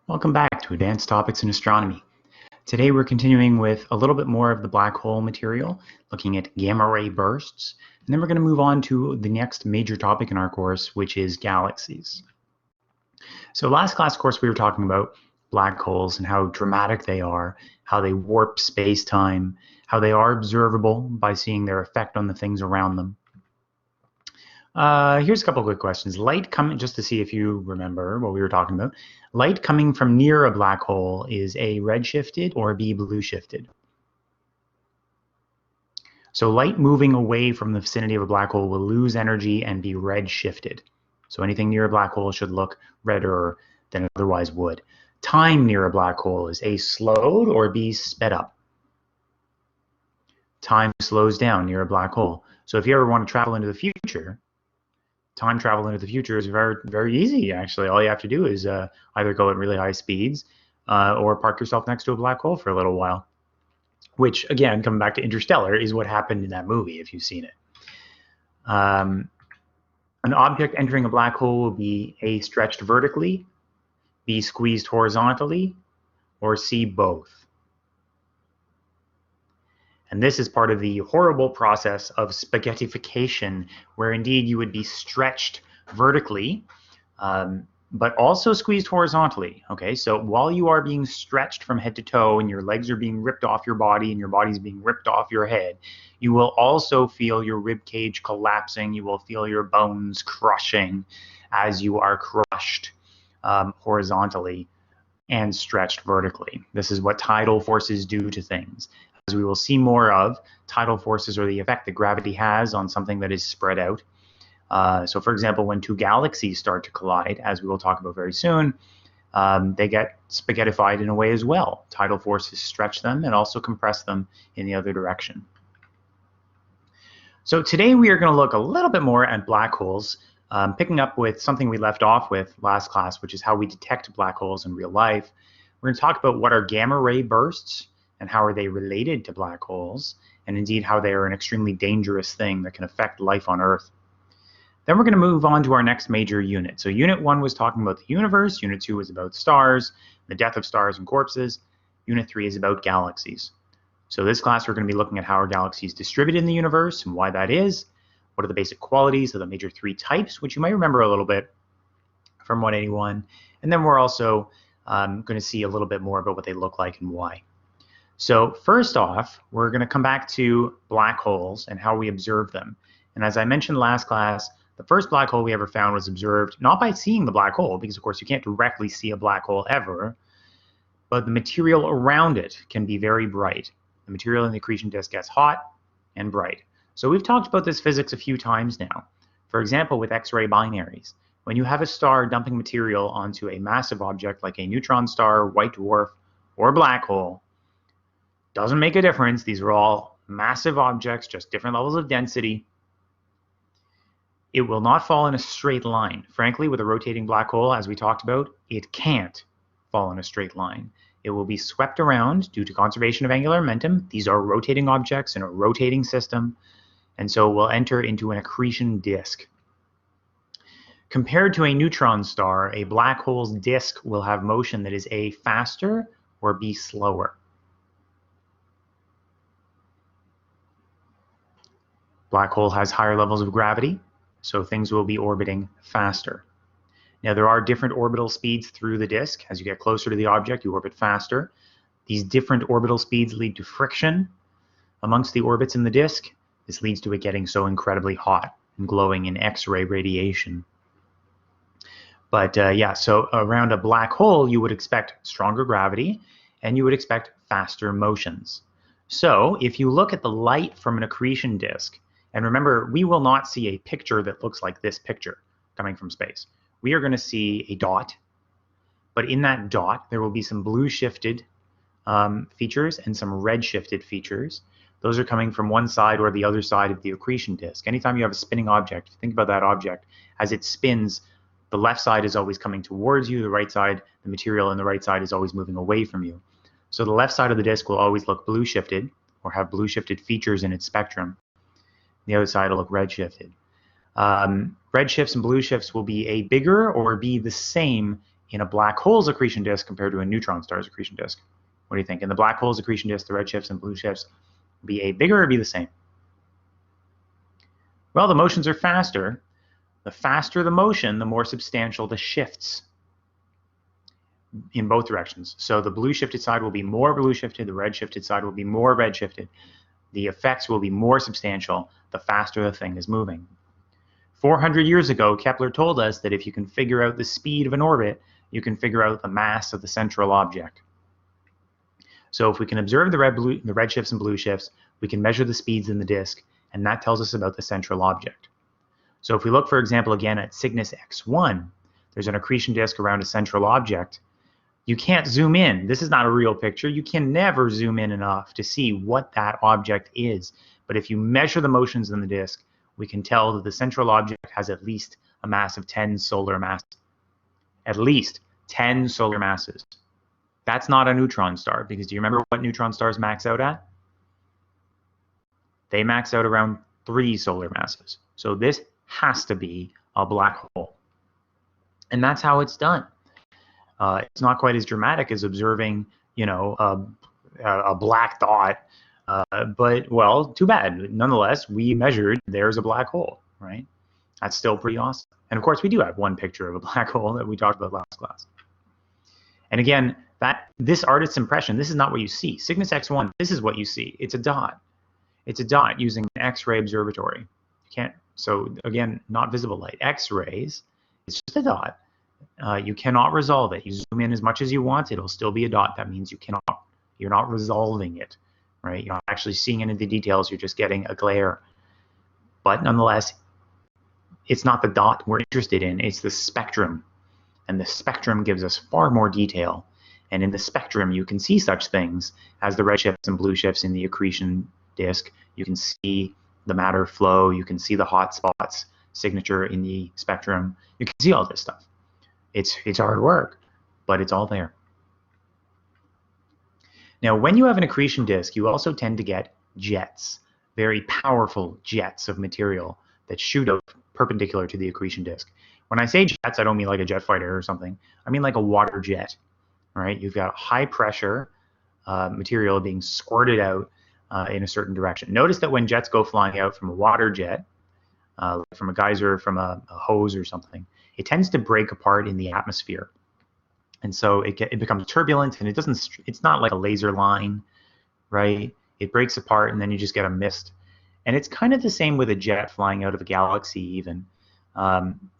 Welcome back to Advanced Topics in Astronomy. Today we're continuing with a little bit more of the black hole material, looking at gamma ray bursts, and then we're going to move on to the next major topic in our course, which is galaxies. So last class course we were talking about black holes and how dramatic they are, how they warp space-time, how they are observable by seeing their effect on the things around them. Here's a couple of quick questions. Light coming, just to see if you remember what we were talking about. Light coming from near a black hole is A, red-shifted, or B, blue-shifted. So light moving away from the vicinity of a black hole will lose energy and be red-shifted. So anything near a black hole should look redder than it otherwise would. Time near a black hole is A, slowed, or B, sped up. Time slows down near a black hole. So if you ever want to travel into the future, time travel into the future is very, very easy, actually. All you have to do is either go at really high speeds or park yourself next to a black hole for a little while, which, again, coming back to Interstellar, is what happened in that movie, if you've seen it. An object entering a black hole will be A, stretched vertically, B, squeezed horizontally, or C, both. And this is part of the horrible process of spaghettification, where indeed you would be stretched vertically, but also squeezed horizontally. Okay, so while you are being stretched from head to toe and your legs are being ripped off your body and your body's being ripped off your head, you will also feel your rib cage collapsing. You will feel your bones crushing as you are crushed horizontally and stretched vertically. This is what tidal forces do to things. As we will see more of, tidal forces are the effect that gravity has on something that is spread out. So for example, when two galaxies start to collide, as we will talk about very soon, they get spaghettified in a way as well. Tidal forces stretch them and also compress them in the other direction. So today we are going to look a little bit more at black holes, picking up with something we left off with last class, which is how we detect black holes in real life. We're going to talk about what are gamma ray bursts, and how are they related to black holes, and indeed how they are an extremely dangerous thing that can affect life on Earth. Then we're going to move on to our next major unit. So Unit 1 was talking about the universe, Unit 2 was about stars, the death of stars and corpses, Unit 3 is about galaxies. So this class we're going to be looking at how are galaxies distributed in the universe and why that is, what are the basic qualities of the major three types, which you might remember a little bit from 181, and then we're also going to see a little bit more about what they look like and why. So first off, we're going to come back to black holes and how we observe them. And as I mentioned last class, the first black hole we ever found was observed not by seeing the black hole, because of course you can't directly see a black hole ever, but the material around it can be very bright. The material in the accretion disk gets hot and bright. So we've talked about this physics a few times now. For example, with X-ray binaries, when you have a star dumping material onto a massive object like a neutron star, white dwarf, or black hole, doesn't make a difference. These are all massive objects, just different levels of density. It will not fall in a straight line. Frankly, with a rotating black hole, as we talked about, it can't fall in a straight line. It will be swept around due to conservation of angular momentum. These are rotating objects in a rotating system, and so will enter into an accretion disk. Compared to a neutron star, a black hole's disk will have motion that is A, faster, or B, slower. Black hole has higher levels of gravity, so things will be orbiting faster. Now, there are different orbital speeds through the disk. As you get closer to the object, you orbit faster. These different orbital speeds lead to friction amongst the orbits in the disk. This leads to it getting so incredibly hot and glowing in X-ray radiation. But yeah, so around a black hole, you would expect stronger gravity, and you would expect faster motions. So if you look at the light from an accretion disk, and remember, we will not see a picture that looks like this picture coming from space. We are going to see a dot, but in that dot, there will be some blue shifted features and some red shifted features. Those are coming from one side or the other side of the accretion disk. Anytime you have a spinning object, think about that object. As it spins, the left side is always coming towards you, the right side, the material in the right side is always moving away from you. So the left side of the disk will always look blue shifted or have blue shifted features in its spectrum. The other side will look red shifted. Red shifts and blue shifts will be A, bigger, or B, the same in a black hole's accretion disk compared to a neutron star's accretion disk? What do you think? In the black hole's accretion disk, the red shifts and blue shifts be A bigger or be the same? Well, the motions are faster. The faster the motion, the more substantial the shifts in both directions. So the blue shifted side will be more blue shifted, the red shifted side will be more red shifted. The effects will be more substantial the faster the thing is moving. 400 years ago, Kepler told us that if you can figure out the speed of an orbit, you can figure out the mass of the central object. So if we can observe the red shifts and blue shifts, we can measure the speeds in the disk, and that tells us about the central object. So if we look, for example, again at Cygnus X1, there's an accretion disk around a central object. You can't zoom in. This is not a real picture. You can never zoom in enough to see what that object is. But if you measure the motions in the disk, we can tell that the central object has at least a mass of 10 solar masses. At least 10 solar masses. That's not a neutron star, because do you remember what neutron stars max out at? They max out around 3 solar masses. So this has to be a black hole. And that's how it's done. It's not quite as dramatic as observing, a black dot, but, well, too bad. Nonetheless, we measured there's a black hole, right? That's still pretty awesome. And of course, we do have one picture of a black hole that we talked about last class. And again, this artist's impression, this is not what you see. Cygnus X1, this is what you see. It's a dot. It's a dot using an X-ray observatory. So again, not visible light. X-rays, it's just a dot. You cannot resolve it. You zoom in as much as you want, it'll still be a dot. That means you're not resolving it, right? You're not actually seeing any of the details, you're just getting a glare. But nonetheless, it's not the dot we're interested in, it's the spectrum. And the spectrum gives us far more detail. And in the spectrum, you can see such things as the red shifts and blue shifts in the accretion disk. You can see the matter flow, you can see the hot spots signature in the spectrum. You can see all this stuff. It's hard work, but it's all there. Now, when you have an accretion disk, you also tend to get jets, very powerful jets of material that shoot out perpendicular to the accretion disk. When I say jets, I don't mean like a jet fighter or something. I mean like a water jet, right? You've got high pressure material being squirted out in a certain direction. Notice that when jets go flying out from a water jet, from a geyser, from a hose or something, it tends to break apart in the atmosphere. And so it becomes turbulent, and it's not like a laser line, right? It breaks apart and then you just get a mist. And it's kind of the same with a jet flying out of a galaxy even.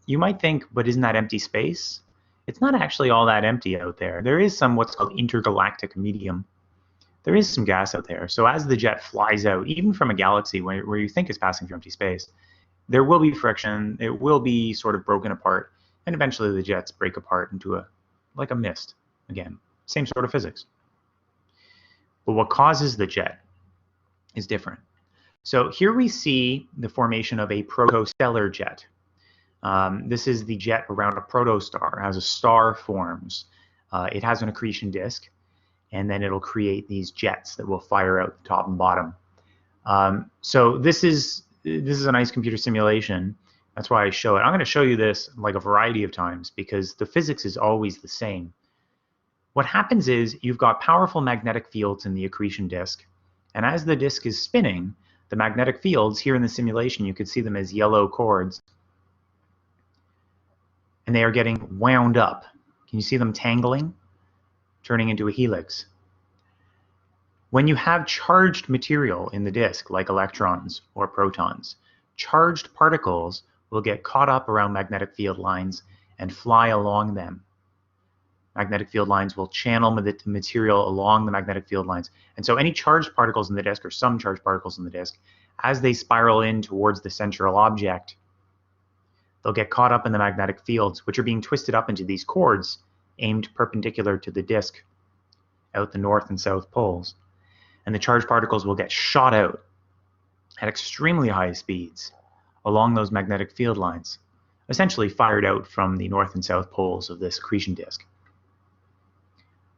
You might think, but isn't that empty space? It's not actually all that empty out there. There is some what's called intergalactic medium. There is some gas out there. So as the jet flies out, even from a galaxy where you think it's passing through empty space, there will be friction, it will be sort of broken apart, and eventually the jets break apart into like a mist. Again, same sort of physics. But what causes the jet is different. So here we see the formation of a protostellar jet. This is the jet around a protostar. As a star forms, it has an accretion disk, and then it'll create these jets that will fire out the top and bottom. So this is a nice computer simulation. That's why I show it. I'm going to show you this like a variety of times because the physics is always the same. What happens is you've got powerful magnetic fields in the accretion disk, and as the disk is spinning, the magnetic fields here in the simulation, you could see them as yellow cords, and they are getting wound up. Can you see them tangling, turning into a helix? When you have charged material in the disk, like electrons or protons, charged particles will get caught up around magnetic field lines and fly along them. Magnetic field lines will channel the material along the magnetic field lines. And so any charged particles in the disk, or some charged particles in the disk, as they spiral in towards the central object, they'll get caught up in the magnetic fields, which are being twisted up into these cords aimed perpendicular to the disk out the north and south poles. And the charged particles will get shot out at extremely high speeds along those magnetic field lines, essentially fired out from the north and south poles of this accretion disk.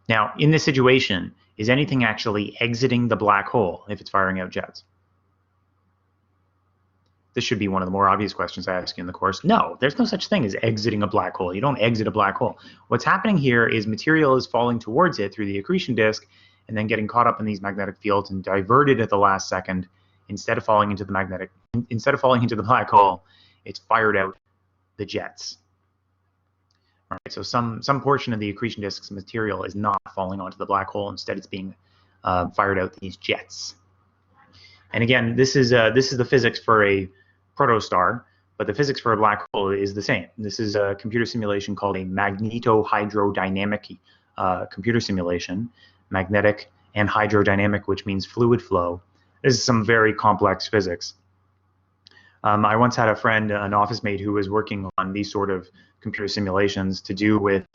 Now, in this situation, is anything actually exiting the black hole if it's firing out jets? this should be one of the more obvious questions I ask you in the course. No, there's no such thing as exiting a black hole. You don't exit a black hole. What's happening here is material is falling towards it through the accretion disk and then getting caught up in these magnetic fields and diverted at the last second. Instead of falling into the black hole, it's fired out the jets. All right, so some portion of the accretion disk's material is not falling onto the black hole. Instead, it's being fired out these jets. And again, this is the physics for a protostar, but the physics for a black hole is the same. This is a computer simulation called a magnetohydrodynamic computer simulation, magnetic and hydrodynamic, which means fluid flow. This is some very complex physics. I once had a friend, an office mate, who was working on these sort of computer simulations to do with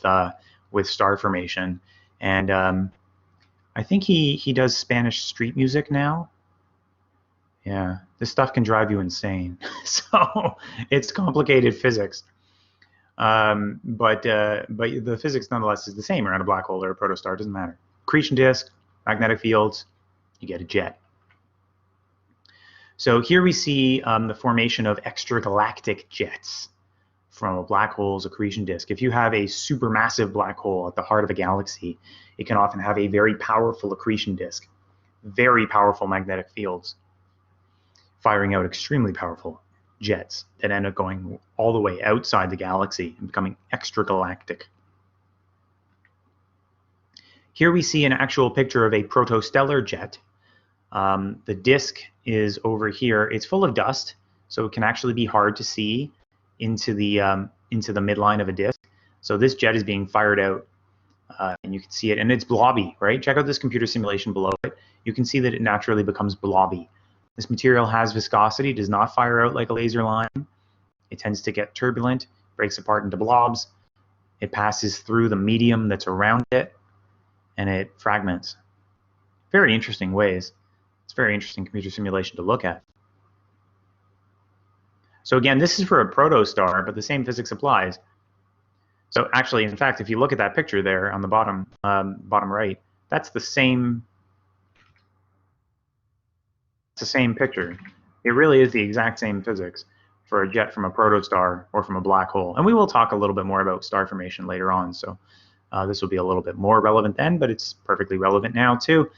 star formation, and I think he does Spanish street music now. Yeah, this stuff can drive you insane. So it's complicated physics, but the physics nonetheless is the same around a black hole or a protostar. It doesn't matter. Accretion disk, magnetic fields, you get a jet. So here we see the formation of extragalactic jets from a black hole's accretion disk. If you have a supermassive black hole at the heart of a galaxy, it can often have a very powerful accretion disk, very powerful magnetic fields, firing out extremely powerful jets that end up going all the way outside the galaxy and becoming extragalactic. Here we see an actual picture of a protostellar jet. The disk is over here. It's full of dust, so it can actually be hard to see into the midline of a disk. So this jet is being fired out, and you can see it, and it's blobby, right? Check out this computer simulation below it. You can see that it naturally becomes blobby. This material has viscosity, does not fire out like a laser line. It tends to get turbulent, breaks apart into blobs. It passes through the medium that's around it, and it fragments. Very interesting ways. It's a very interesting computer simulation to look at. So again, this is for a protostar, but the same physics applies. So actually, in fact, if you look at that picture there on the bottom right, that's the same. It's the same picture. It really is the exact same physics for a jet from a protostar or from a black hole. And we will talk a little bit more about star formation later on, so this will be a little bit more relevant then, but it's perfectly relevant now too.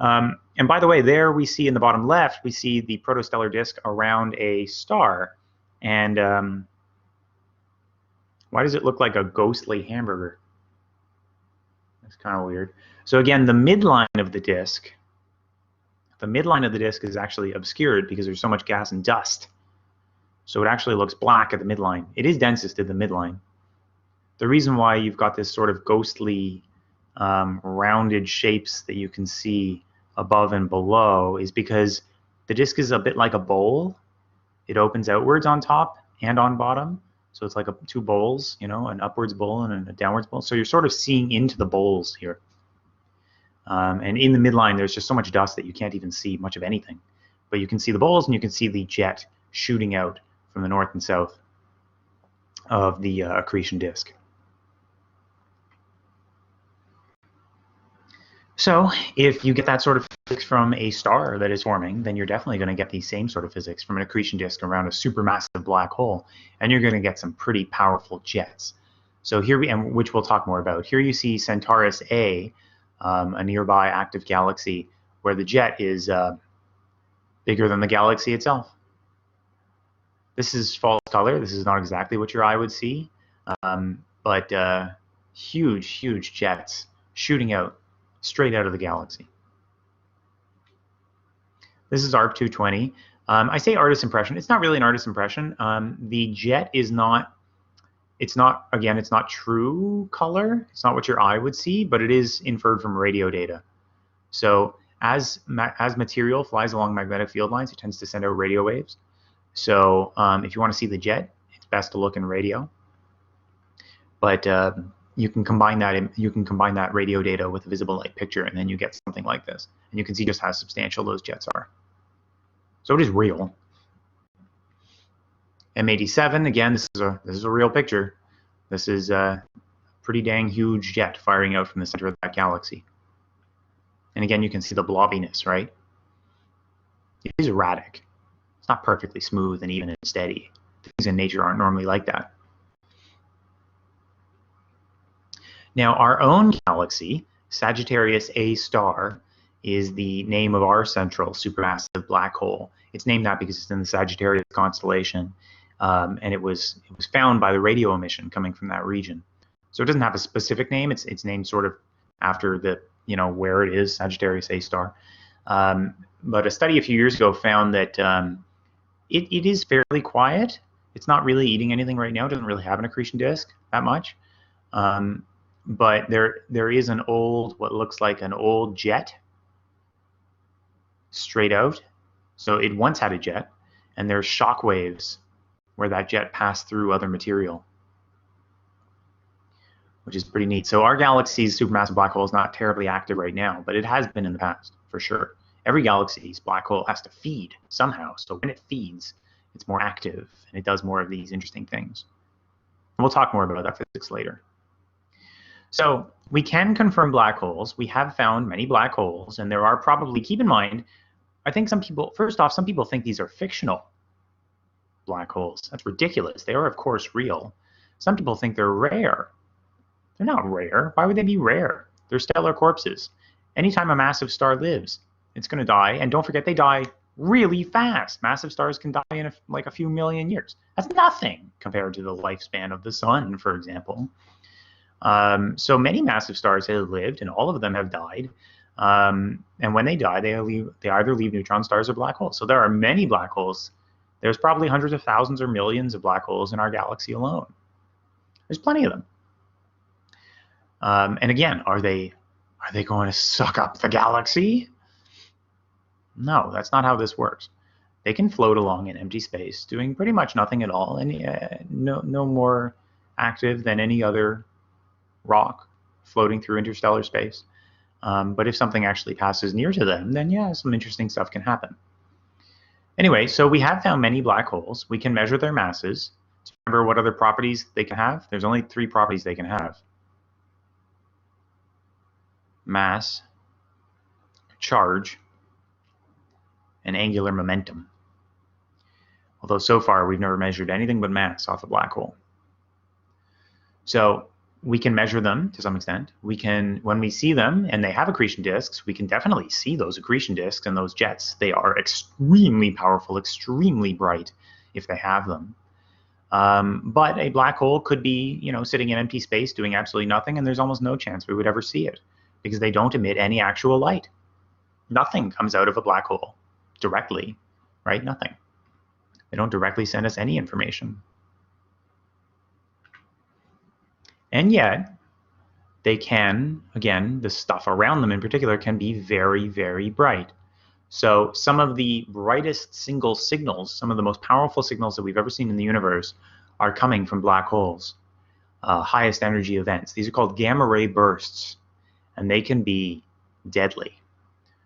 And by the way, there we see in the bottom left, we see the protostellar disk around a star. And why does it look like a ghostly hamburger? That's kind of weird. So again, the midline of the disk is actually obscured because there's so much gas and dust. So it actually looks black at the midline. It is densest at the midline. The reason why you've got this sort of ghostly rounded shapes that you can see above and below is because the disk is a bit like a bowl. It opens outwards on top and on bottom. So it's like two bowls, you know, an upwards bowl and a downwards bowl. So you're sort of seeing into the bowls here. And in the midline, there's just so much dust that you can't even see much of anything. But you can see the bowls and you can see the jet shooting out from the north and south of the accretion disk. So if you get that sort of physics from a star that is forming, then you're definitely going to get the same sort of physics from an accretion disk around a supermassive black hole, and you're going to get some pretty powerful jets. So here and which we'll talk more about. Here you see Centaurus A, a nearby active galaxy where the jet is bigger than the galaxy itself. This is false color. This is not exactly what your eye would see, but huge, huge jets shooting out straight out of the galaxy. This is ARC 220. I say artist impression. It's not really an artist impression. The jet is not. It's not true color. It's not what your eye would see, but it is inferred from radio data. So as material flies along magnetic field lines, it tends to send out radio waves. So if you want to see the jet, it's best to look in radio. But you can combine that radio data with a visible light picture, and then you get something like this. And you can see just how substantial those jets are. So it is real. M87, again, this is a real picture. This is a pretty dang huge jet firing out from the center of that galaxy. And again, you can see the blobbiness, right? It is erratic. It's not perfectly smooth and even and steady. Things in nature aren't normally like that. Now, our own galaxy, Sagittarius A star, is the name of our central supermassive black hole. It's named that because it's in the Sagittarius constellation, and it was found by the radio emission coming from that region. So it doesn't have a specific name. It's named sort of after the where it is, Sagittarius A star. But a study a few years ago found that it is fairly quiet. It's not really eating anything right now. It doesn't really have an accretion disk that much. But there is an old, what looks like an old jet straight out. So it once had a jet, and there's shock waves where that jet passed through other material, which is pretty neat. So our galaxy's supermassive black hole is not terribly active right now, but it has been in the past, for sure. Every galaxy's black hole has to feed somehow. So when it feeds, it's more active, and it does more of these interesting things. And we'll talk more about that physics later. So we can confirm black holes. We have found many black holes, and there are probably, keep in mind, I think some people, first off, some people think these are fictional black holes. That's ridiculous. They are, of course, real. Some people think they're rare. They're not rare. Why would they be rare? They're stellar corpses. Anytime a massive star lives, it's going to die. And don't forget, they die really fast. Massive stars can die in like a few million years. That's nothing compared to the lifespan of the sun, for example. So many massive stars have lived, and all of them have died. And when they die, they either leave neutron stars or black holes. So there are many black holes. There's probably hundreds of thousands or millions of black holes in our galaxy alone. There's plenty of them. And again, are they going to suck up the galaxy? No, that's not how this works. They can float along in empty space, doing pretty much nothing at all, and no more active than any other rock floating through interstellar space. But if something actually passes near to them, then yeah, some interesting stuff can happen. Anyway, so we have found many black holes. We can measure their masses. So remember what other properties they can have? There's only 3 properties they can have: mass, charge, and angular momentum. Although so far we've never measured anything but mass off a black hole. So we can measure them to some extent. We can, when we see them and they have accretion disks, we can definitely see those accretion disks and those jets. They are extremely powerful, extremely bright if they have them. But a black hole could be, sitting in empty space doing absolutely nothing, and there's almost no chance we would ever see it because they don't emit any actual light. Nothing comes out of a black hole directly, right? Nothing. They don't directly send us any information. And yet, they can, again, the stuff around them in particular can be very, very bright. So some of the brightest single signals, some of the most powerful signals that we've ever seen in the universe are coming from black holes, highest energy events. These are called gamma ray bursts, and they can be deadly.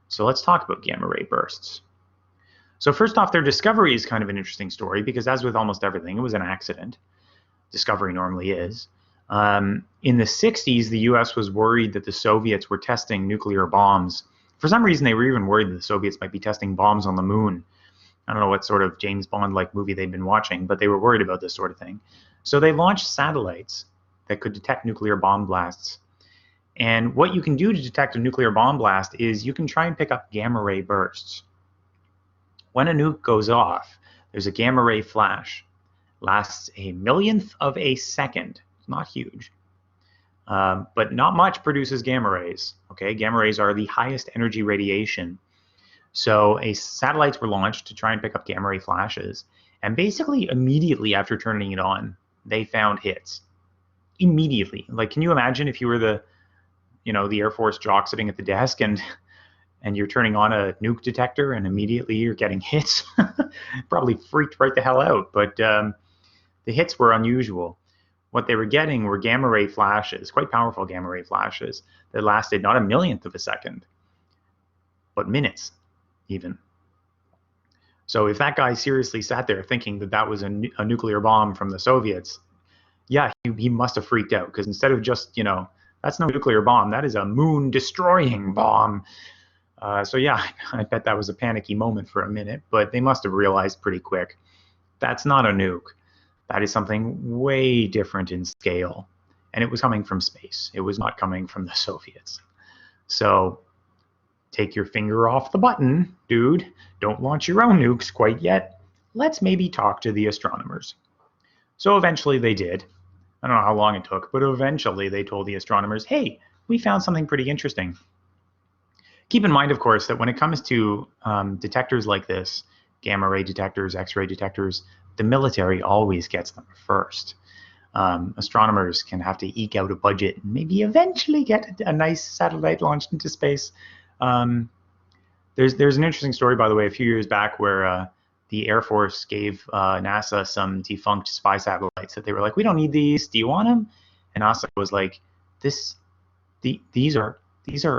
So let's talk about gamma ray bursts. So first off, their discovery is kind of an interesting story because, as with almost everything, it was an accident. Discovery normally is. In the 60s, the US was worried that the Soviets were testing nuclear bombs. For some reason, they were even worried that the Soviets might be testing bombs on the moon. I don't know what sort of James Bond-like movie they'd been watching, but they were worried about this sort of thing. So they launched satellites that could detect nuclear bomb blasts. And what you can do to detect a nuclear bomb blast is you can try and pick up gamma ray bursts. When a nuke goes off, there's a gamma ray flash. Lasts a millionth of a second. It's not huge. But not much produces gamma rays. Okay, gamma rays are the highest energy radiation. So satellites were launched to try and pick up gamma ray flashes. And basically immediately after turning it on, they found hits. Immediately. Like, can you imagine if you were the Air Force jock sitting at the desk and you're turning on a nuke detector and immediately you're getting hits? Probably freaked right the hell out. But the hits were unusual. What they were getting were gamma ray flashes, quite powerful gamma ray flashes that lasted not a millionth of a second, but minutes even. So if that guy seriously sat there thinking that that was a nuclear bomb from the Soviets, yeah, he must have freaked out, because instead of just, that's no nuclear bomb, that is a moon destroying bomb. So yeah, I bet that was a panicky moment for a minute, but they must have realized pretty quick that's not a nuke. That is something way different in scale. And it was coming from space. It was not coming from the Soviets. So take your finger off the button, dude. Don't launch your own nukes quite yet. Let's maybe talk to the astronomers. So eventually they did. I don't know how long it took, but eventually they told the astronomers, hey, we found something pretty interesting. Keep in mind, of course, that when it comes to detectors like this, gamma ray detectors, X-ray detectors, the military always gets them first. Astronomers can have to eke out a budget and maybe eventually get a nice satellite launched into space. There's an interesting story, by the way, a few years back where the Air Force gave NASA some defunct spy satellites that they were like, we don't need these. Do you want them? And NASA was like, these are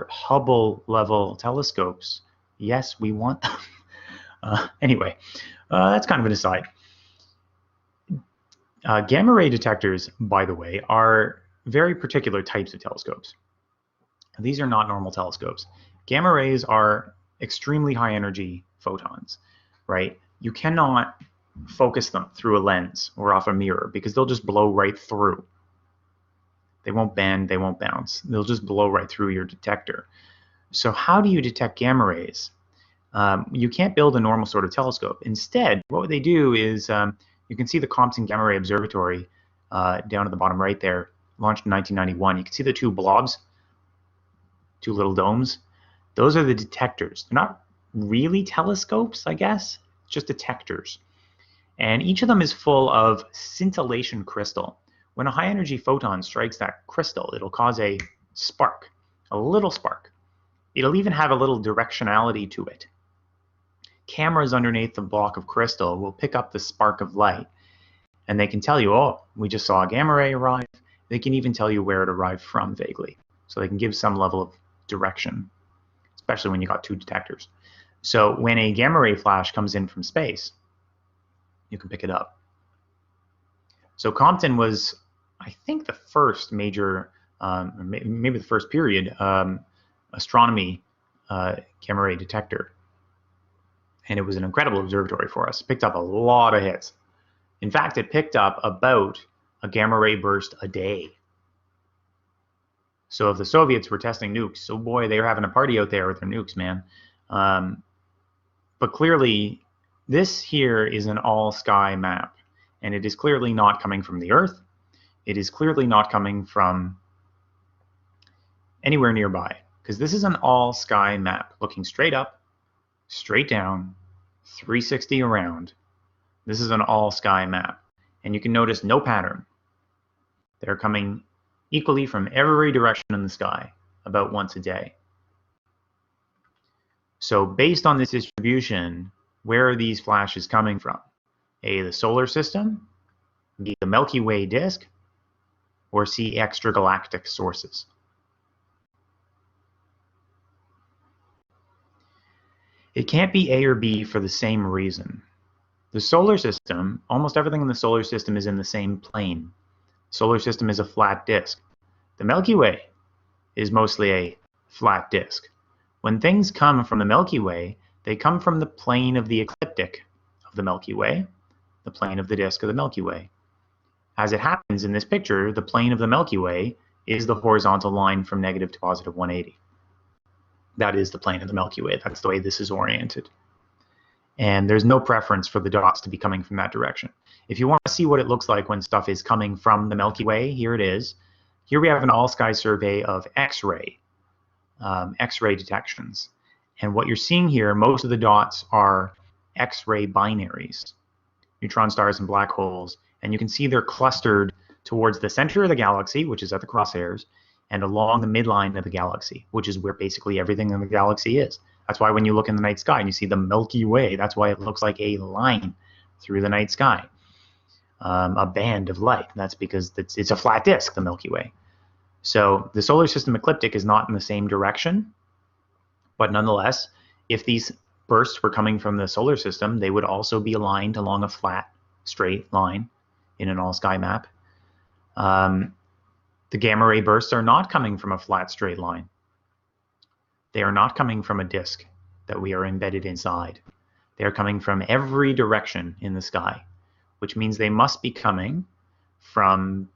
Hubble level telescopes. Yes, we want them. Anyway, that's kind of an aside. Gamma ray detectors, by the way, are very particular types of telescopes. These are not normal telescopes. Gamma rays are extremely high energy photons, right? You cannot focus them through a lens or off a mirror because they'll just blow right through. They won't bend, they won't bounce. They'll just blow right through your detector. So how do you detect gamma rays? You can't build a normal sort of telescope. Instead, what they do is you can see the Compton Gamma Ray Observatory down at the bottom right there, launched in 1991. You can see the two blobs, two little domes. Those are the detectors. They're not really telescopes, I guess, just detectors. And each of them is full of scintillation crystal. When a high energy photon strikes that crystal, it'll cause a spark, a little spark. It'll even have a little directionality to it. Cameras underneath the block of crystal will pick up the spark of light, and they can tell you, oh, we just saw a gamma ray arrive. They can even tell you where it arrived from vaguely. So they can give some level of direction, especially when you got two detectors. So when a gamma ray flash comes in from space, you can pick it up. So Compton was, I think, the first major, maybe the first period, astronomy gamma ray detector. And it was an incredible observatory for us. It picked up a lot of hits. In fact, it picked up about a gamma ray burst a day. So if the Soviets were testing nukes, oh boy, they were having a party out there with their nukes, man. But clearly, this here is an all-sky map. And it is clearly not coming from the Earth. It is clearly not coming from anywhere nearby. Because this is an all-sky map, looking straight up, straight down, 360 around. This is an all-sky map. And you can notice no pattern. They're coming equally from every direction in the sky, about once a day. So based on this distribution, where are these flashes coming from? A, the solar system, B, the Milky Way disk, or C, extragalactic sources? It can't be A or B for the same reason. The solar system, almost everything in the solar system is in the same plane. The solar system is a flat disk. The Milky Way is mostly a flat disk. When things come from the Milky Way, they come from the plane of the ecliptic of the Milky Way, the plane of the disk of the Milky Way. As it happens in this picture, the plane of the Milky Way is the horizontal line from negative to positive 180. That is the plane of the Milky Way. That's the way this is oriented. And there's no preference for the dots to be coming from that direction. If you want to see what it looks like when stuff is coming from the Milky Way, here it is. Here we have an all-sky survey of X-ray detections. And what you're seeing here, most of the dots are X-ray binaries, neutron stars and black holes. And you can see they're clustered towards the center of the galaxy, which is at the crosshairs, and along the midline of the galaxy, which is where basically everything in the galaxy is. That's why when you look in the night sky and you see the Milky Way, that's why it looks like a line through the night sky, a band of light. That's because it's a flat disk, the Milky Way. So the solar system ecliptic is not in the same direction, but nonetheless, if these bursts were coming from the solar system, they would also be aligned along a flat, straight line in an all-sky map. The gamma ray bursts are not coming from a flat, straight line. They are not coming from a disk that we are embedded inside. They are coming from every direction in the sky, which means they must be coming from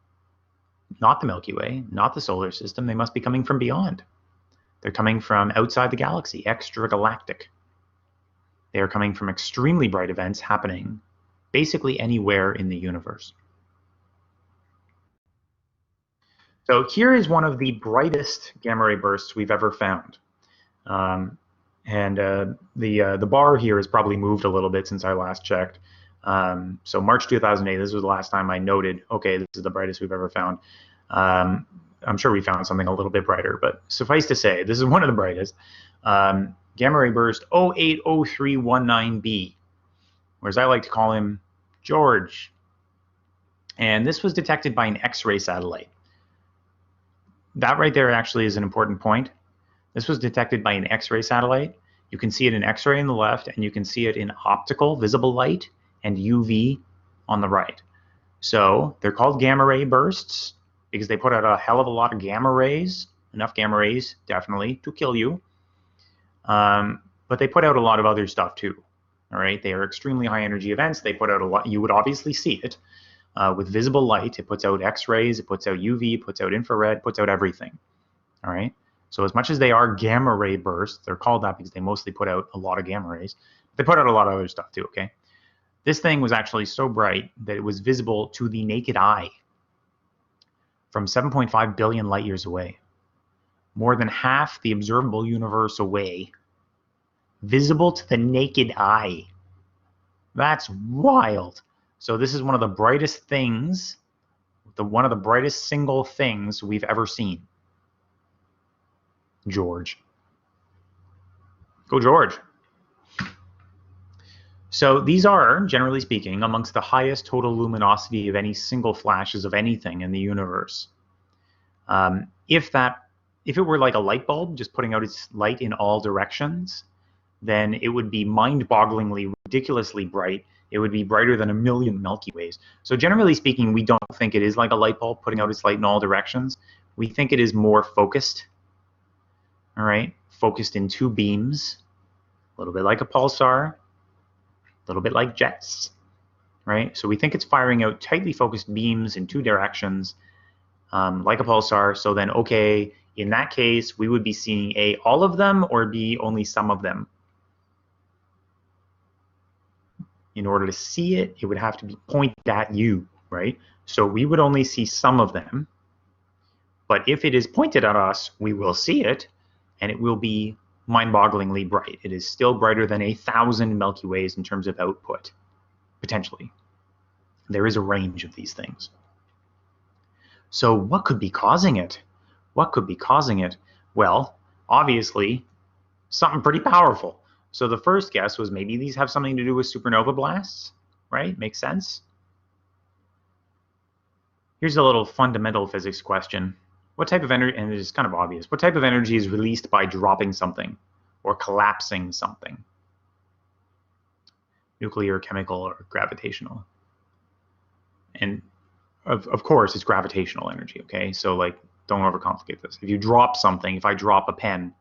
not the Milky Way, not the solar system. They must be coming from beyond. They're coming from outside the galaxy, extragalactic. They are coming from extremely bright events happening basically anywhere in the universe. So here is one of the brightest gamma ray bursts we've ever found. The bar here has probably moved a little bit since I last checked. So March 2008, this was the last time I noted, okay, this is the brightest we've ever found. I'm sure we found something a little bit brighter, but suffice to say, this is one of the brightest. Gamma ray burst 080319b, or as I like to call him, George. And this was detected by an X-ray satellite. That right there actually is an important point. This was detected by an X-ray satellite. You can see it in X-ray on the left, and you can see it in optical, visible light, and UV on the right. So they're called gamma ray bursts because they put out a hell of a lot of gamma rays, enough gamma rays, definitely, to kill you. But they put out a lot of other stuff too. All right, they are extremely high energy events. They put out a lot. You would obviously see it with visible light. It puts out X-rays, it puts out UV, it puts out infrared, puts out everything. All right. So as much as they are gamma ray bursts, they're called that because they mostly put out a lot of gamma rays. They put out a lot of other stuff too. Okay. This thing was actually so bright that it was visible to the naked eye from 7.5 billion light years away. More than half the observable universe away. Visible to the naked eye. That's wild. So this is one of the brightest things, one of the brightest single things we've ever seen. George. Go George. So these are, generally speaking, amongst the highest total luminosity of any single flashes of anything in the universe. If it were like a light bulb, just putting out its light in all directions, then it would be mind-bogglingly, ridiculously bright. It would be brighter than 1 million Milky Ways. So generally speaking, we don't think it is like a light bulb putting out its light in all directions. We think it is more focused, all right? Focused in two beams, a little bit like a pulsar, a little bit like jets, right? So we think it's firing out tightly focused beams in two directions, like a pulsar. So then, okay, in that case, we would be seeing A, all of them, or B, only some of them. In order to see it, it would have to be pointed at you, right? So we would only see some of them. But if it is pointed at us, we will see it, and it will be mind-bogglingly bright. It is still brighter than 1,000 Milky Ways in terms of output, potentially. There is a range of these things. So what could be causing it? What could be causing it? Well, obviously, something pretty powerful. So the first guess was maybe these have something to do with supernova blasts, right? Makes sense. Here's a little fundamental physics question. What type of energy, and it is kind of obvious, what type of energy is released by dropping something or collapsing something? Nuclear, chemical, or gravitational? And of course, it's gravitational energy, okay? So like, don't overcomplicate this. If you drop something, if I drop a pen,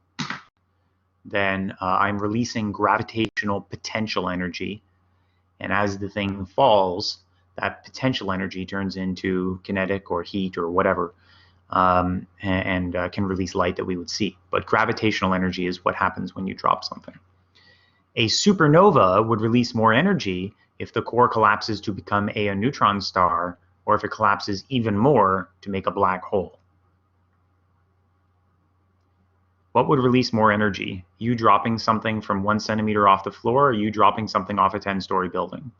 then I'm releasing gravitational potential energy. And as the thing falls, that potential energy turns into kinetic or heat or whatever, and can release light that we would see. But gravitational energy is what happens when you drop something. A supernova would release more energy if the core collapses to become a neutron star, or if it collapses even more to make a black hole. What would release more energy? You dropping something from 1 centimeter off the floor, or you dropping something off a 10-story building?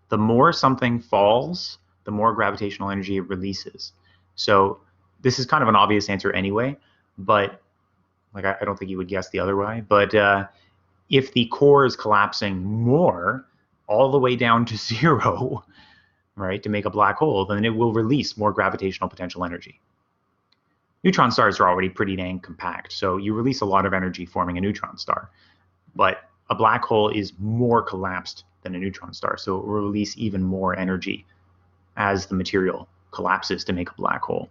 The more something falls, the more gravitational energy it releases. So this is kind of an obvious answer anyway, but like I don't think you would guess the other way. But if the core is collapsing more, all the way down to 0, right, to make a black hole, then it will release more gravitational potential energy. Neutron stars are already pretty dang compact, so you release a lot of energy forming a neutron star. But a black hole is more collapsed than a neutron star, so it will release even more energy as the material collapses to make a black hole.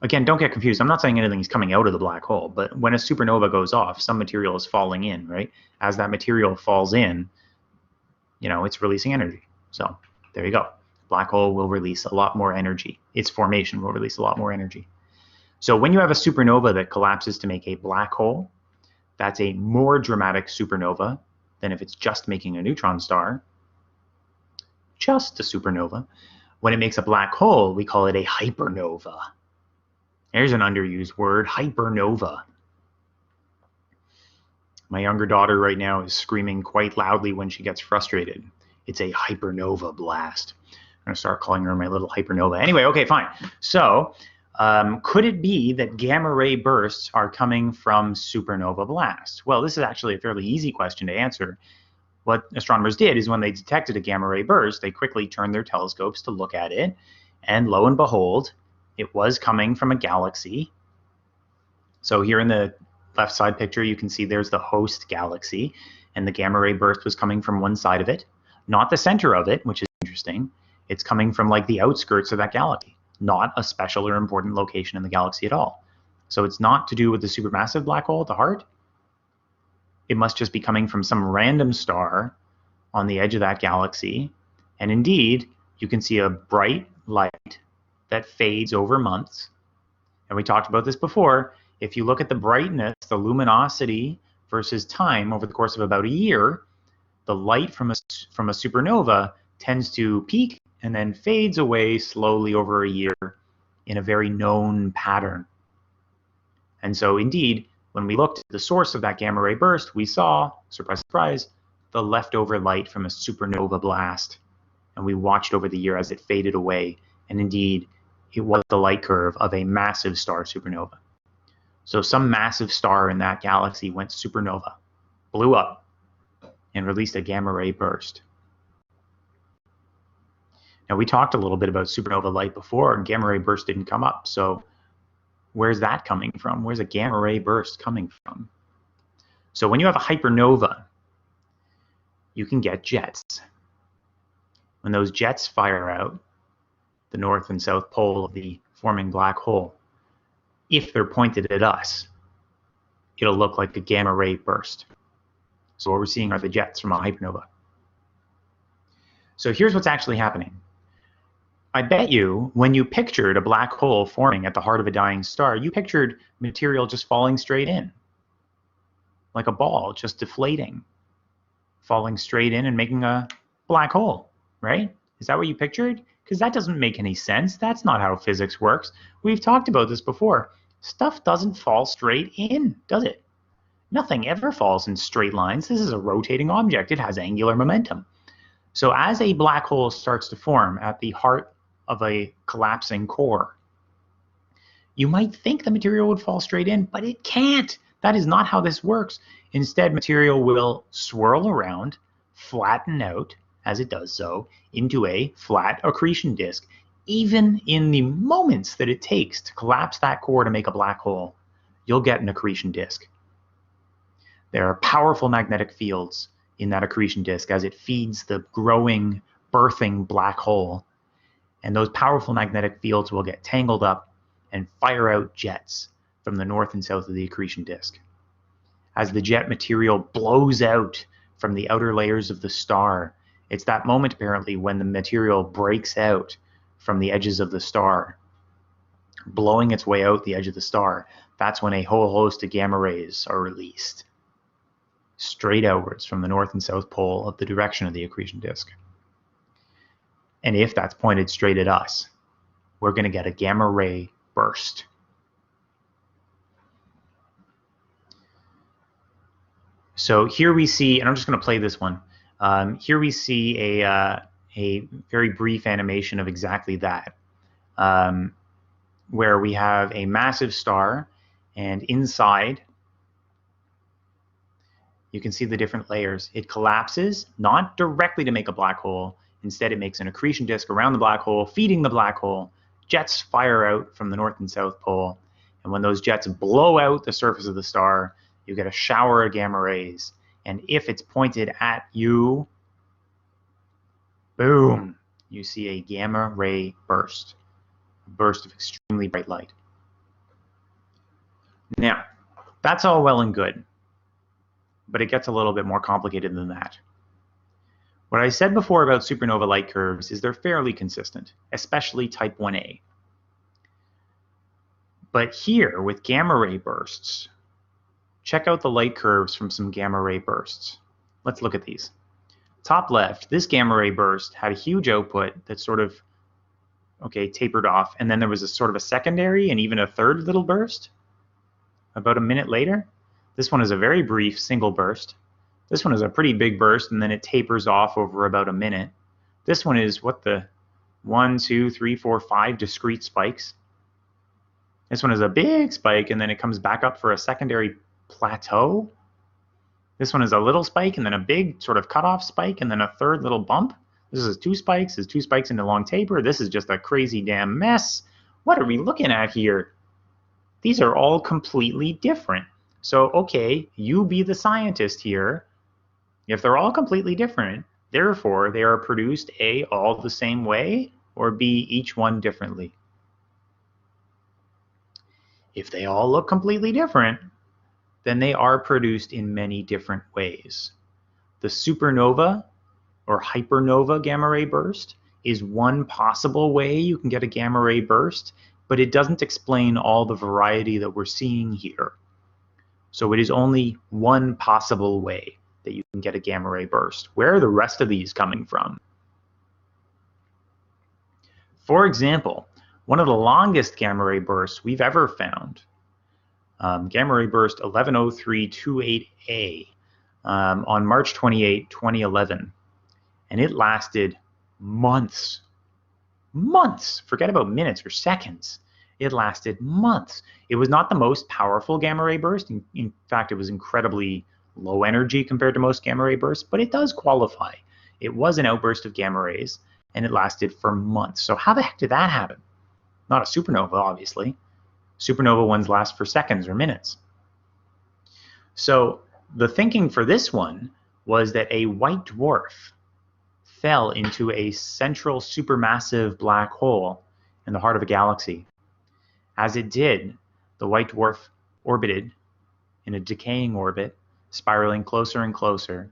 Again, don't get confused. I'm not saying anything is coming out of the black hole, but when a supernova goes off, some material is falling in, right? As that material falls in, it's releasing energy. So there you go. Black hole will release a lot more energy. Its formation will release a lot more energy. So when you have a supernova that collapses to make a black hole, that's a more dramatic supernova than if it's just making a neutron star, just a supernova. When it makes a black hole, we call it a hypernova. There's an underused word, hypernova. My younger daughter right now is screaming quite loudly when she gets frustrated. It's a hypernova blast. I'm going to start calling her my little hypernova. Anyway, okay, fine. So could it be that gamma ray bursts are coming from supernova blasts? Well, this is actually a fairly easy question to answer. What astronomers did is when they detected a gamma ray burst, they quickly turned their telescopes to look at it. And lo and behold, it was coming from a galaxy. So here in the left side picture, you can see there's the host galaxy, and the gamma ray burst was coming from one side of it, not the center of it, which is interesting. It's coming from like the outskirts of that galaxy, not a special or important location in the galaxy at all. So it's not to do with the supermassive black hole at the heart. It must just be coming from some random star on the edge of that galaxy. And indeed, you can see a bright light that fades over months. And we talked about this before. If you look at the brightness, the luminosity versus time over the course of about a year, the light from a supernova tends to peak and then fades away slowly over a year in a very known pattern. And so indeed, when we looked at the source of that gamma ray burst, we saw, surprise, surprise, the leftover light from a supernova blast. And we watched over the year as it faded away. And indeed, it was the light curve of a massive star supernova. So some massive star in that galaxy went supernova, blew up, and released a gamma ray burst. Now, we talked a little bit about supernova light before, and gamma ray burst didn't come up. So where's that coming from? Where's a gamma ray burst coming from? So when you have a hypernova, you can get jets. When those jets fire out the north and south pole of the forming black hole, if they're pointed at us, it'll look like a gamma ray burst. So what we're seeing are the jets from a hypernova. So here's what's actually happening. I bet you when you pictured a black hole forming at the heart of a dying star, you pictured material just falling straight in, like a ball just deflating, falling straight in and making a black hole, right? Is that what you pictured? Because that doesn't make any sense. That's not how physics works. We've talked about this before. Stuff doesn't fall straight in, does it? Nothing ever falls in straight lines. This is a rotating object. It has angular momentum. So as a black hole starts to form at the heart of a collapsing core, you might think the material would fall straight in, but it can't. That is not how this works. Instead, material will swirl around, flatten out, as it does so, into a flat accretion disk. Even in the moments that it takes to collapse that core to make a black hole, you'll get an accretion disk. There are powerful magnetic fields in that accretion disk as it feeds the growing, birthing black hole. And those powerful magnetic fields will get tangled up and fire out jets from the north and south of the accretion disk. As the jet material blows out from the outer layers of the star, it's that moment apparently when the material breaks out from the edges of the star, blowing its way out the edge of the star. That's when a whole host of gamma rays are released straight outwards from the north and south pole of the direction of the accretion disk. And if that's pointed straight at us, we're going to get a gamma ray burst. So here we see, and I'm just going to play this one. Here we see a very brief animation of exactly that, where we have a massive star, and inside you can see the different layers. It collapses, not directly to make a black hole. Instead, it makes an accretion disk around the black hole, feeding the black hole. Jets fire out from the north and south pole. And when those jets blow out the surface of the star, you get a shower of gamma rays. And if it's pointed at you, boom, you see a gamma ray burst, a burst of extremely bright light. Now, that's all well and good, but it gets a little bit more complicated than that. What I said before about supernova light curves is they're fairly consistent, especially type 1a. But here, with gamma ray bursts, check out the light curves from some gamma ray bursts. Let's look at these. Top left, this gamma ray burst had a huge output that sort of, tapered off, and then there was a sort of a secondary and even a third little burst about a minute later. This one is a very brief single burst. This one is a pretty big burst, and then it tapers off over about a minute. This one is 1, 2, 3, 4, 5 discrete spikes. This one is a big spike, and then it comes back up for a secondary plateau. This one is a little spike, and then a big sort of cutoff spike, and then a third little bump. This is 2 spikes, is 2 spikes into a long taper. This is just a crazy damn mess. What are we looking at here? These are all completely different. So, okay, you be the scientist here. If they're all completely different, therefore they are produced A, all the same way, or B, each one differently. If they all look completely different, then they are produced in many different ways. The supernova or hypernova gamma ray burst is one possible way you can get a gamma ray burst, but it doesn't explain all the variety that we're seeing here. So it is only one possible way that you can get a gamma ray burst. Where are the rest of these coming from? For example, one of the longest gamma ray bursts we've ever found, gamma ray burst 110328A, on March 28, 2011. And it lasted months. Months! Forget about minutes or seconds. It lasted months. It was not the most powerful gamma ray burst. In fact, it was incredibly low energy compared to most gamma ray bursts, but it does qualify. It was an outburst of gamma rays, and it lasted for months. So how the heck did that happen? Not a supernova, obviously. Supernova ones last for seconds or minutes. So the thinking for this one was that a white dwarf fell into a central supermassive black hole in the heart of a galaxy. As it did, the white dwarf orbited in a decaying orbit, spiraling closer and closer,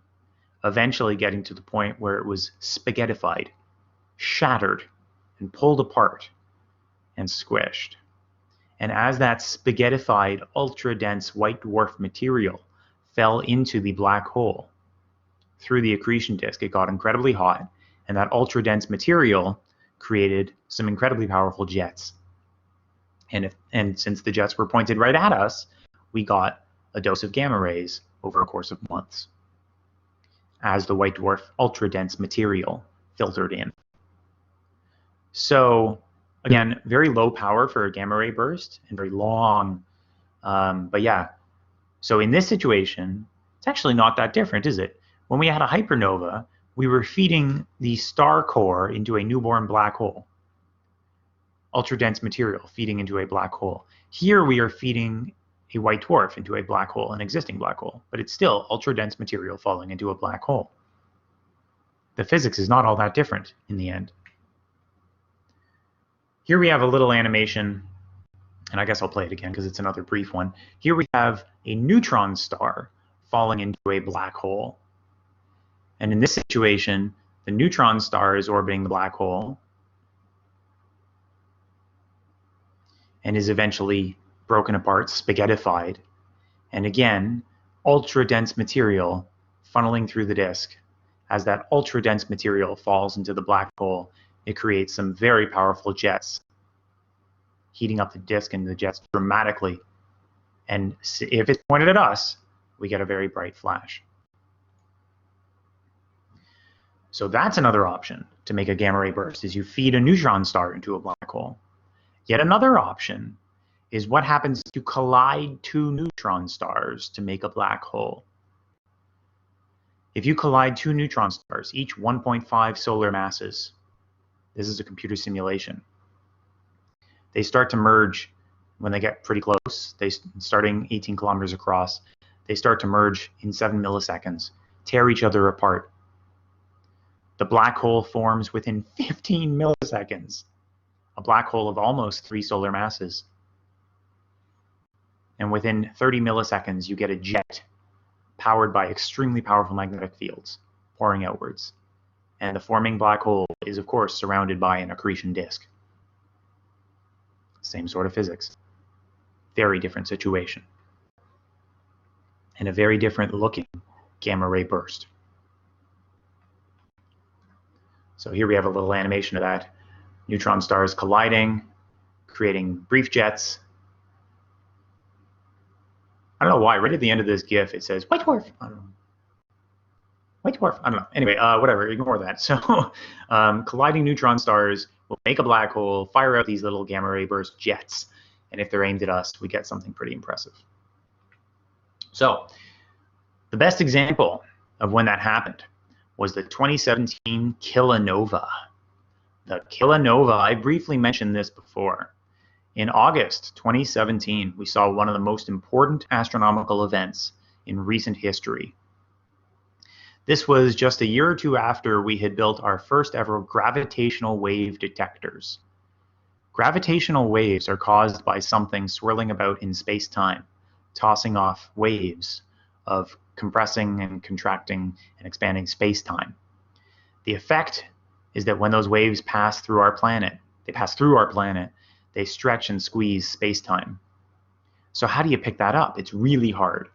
eventually getting to the point where it was spaghettified, shattered, and pulled apart and squished. And as that spaghettified, ultra-dense white dwarf material fell into the black hole, through the accretion disk, it got incredibly hot, and that ultra-dense material created some incredibly powerful jets. And since the jets were pointed right at us, we got a dose of gamma rays over a course of months as the white dwarf ultra-dense material filtered in. So again, very low power for a gamma ray burst and very long. But yeah, so in this situation, it's actually not that different, is it? When we had a hypernova, we were feeding the star core into a newborn black hole. Ultra-dense material feeding into a black hole. Here we are feeding a white dwarf into a black hole, an existing black hole, but it's still ultra-dense material falling into a black hole. The physics is not all that different in the end. Here we have a little animation, and I guess I'll play it again because it's another brief one. Here we have a neutron star falling into a black hole. And in this situation, the neutron star is orbiting the black hole and is eventually broken apart, spaghettified. And again, ultra-dense material funneling through the disk. As that ultra-dense material falls into the black hole, it creates some very powerful jets, heating up the disk and the jets dramatically. And if it's pointed at us, we get a very bright flash. So that's another option to make a gamma ray burst, is you feed a neutron star into a black hole. Yet another option is what happens to collide two neutron stars to make a black hole. If you collide two neutron stars, each 1.5 solar masses, this is a computer simulation, they start to merge when they get pretty close. Starting 18 kilometers across, they start to merge in 7 milliseconds, tear each other apart. The black hole forms within 15 milliseconds, a black hole of almost 3 solar masses. and within 30 milliseconds, you get a jet powered by extremely powerful magnetic fields pouring outwards. And the forming black hole is, of course, surrounded by an accretion disk. Same sort of physics. Very different situation. And a very different looking gamma ray burst. So here we have a little animation of that. Neutron stars colliding, creating brief jets. I don't know why, right at the end of this GIF it says, white dwarf. I don't know. White dwarf, I don't know. Anyway, whatever, ignore that. So colliding neutron stars will make a black hole, fire out these little gamma ray burst jets, and if they're aimed at us, we get something pretty impressive. So the best example of when that happened was the 2017 kilonova. The kilonova, I briefly mentioned this before. In August 2017, we saw one of the most important astronomical events in recent history. This was just a year or two after we had built our first ever gravitational wave detectors. Gravitational waves are caused by something swirling about in space-time, tossing off waves of compressing and contracting and expanding space-time. The effect is that when those waves pass through our planet, they stretch and squeeze space-time. So how do you pick that up? It's really hard.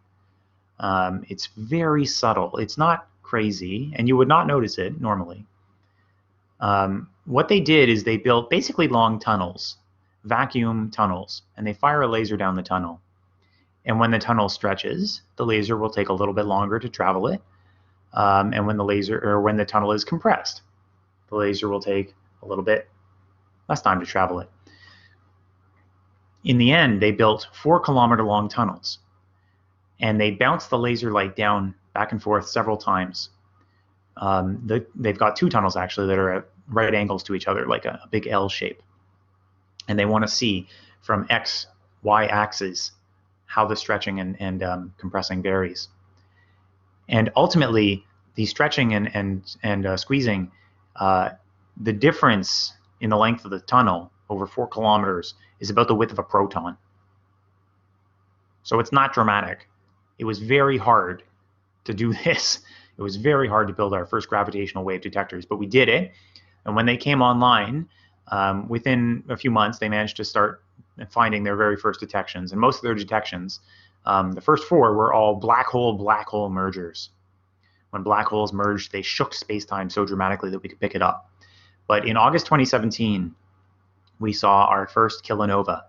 It's very subtle. It's not crazy, and you would not notice it normally. What they did is they built basically long tunnels, vacuum tunnels, and they fire a laser down the tunnel. And when the tunnel stretches, the laser will take a little bit longer to travel it. And when the tunnel is compressed, the laser will take a little bit less time to travel it. In the end, they built 4-kilometer long tunnels, and they bounced the laser light down back and forth several times. They've got 2 tunnels actually that are at right angles to each other, like a big L shape. And they want to see from X, Y axis how the stretching and compressing varies. And ultimately, the stretching and squeezing, the difference in the length of the tunnel over 4 kilometers is about the width of a proton. So it's not dramatic. It was very hard to do this. It was very hard to build our first gravitational wave detectors, but we did it. And when they came online, within a few months, they managed to start finding their very first detections. And most of their detections, the first 4 were all black hole mergers. When black holes merged, they shook space-time so dramatically that we could pick it up. But in August 2017, we saw our first kilonova,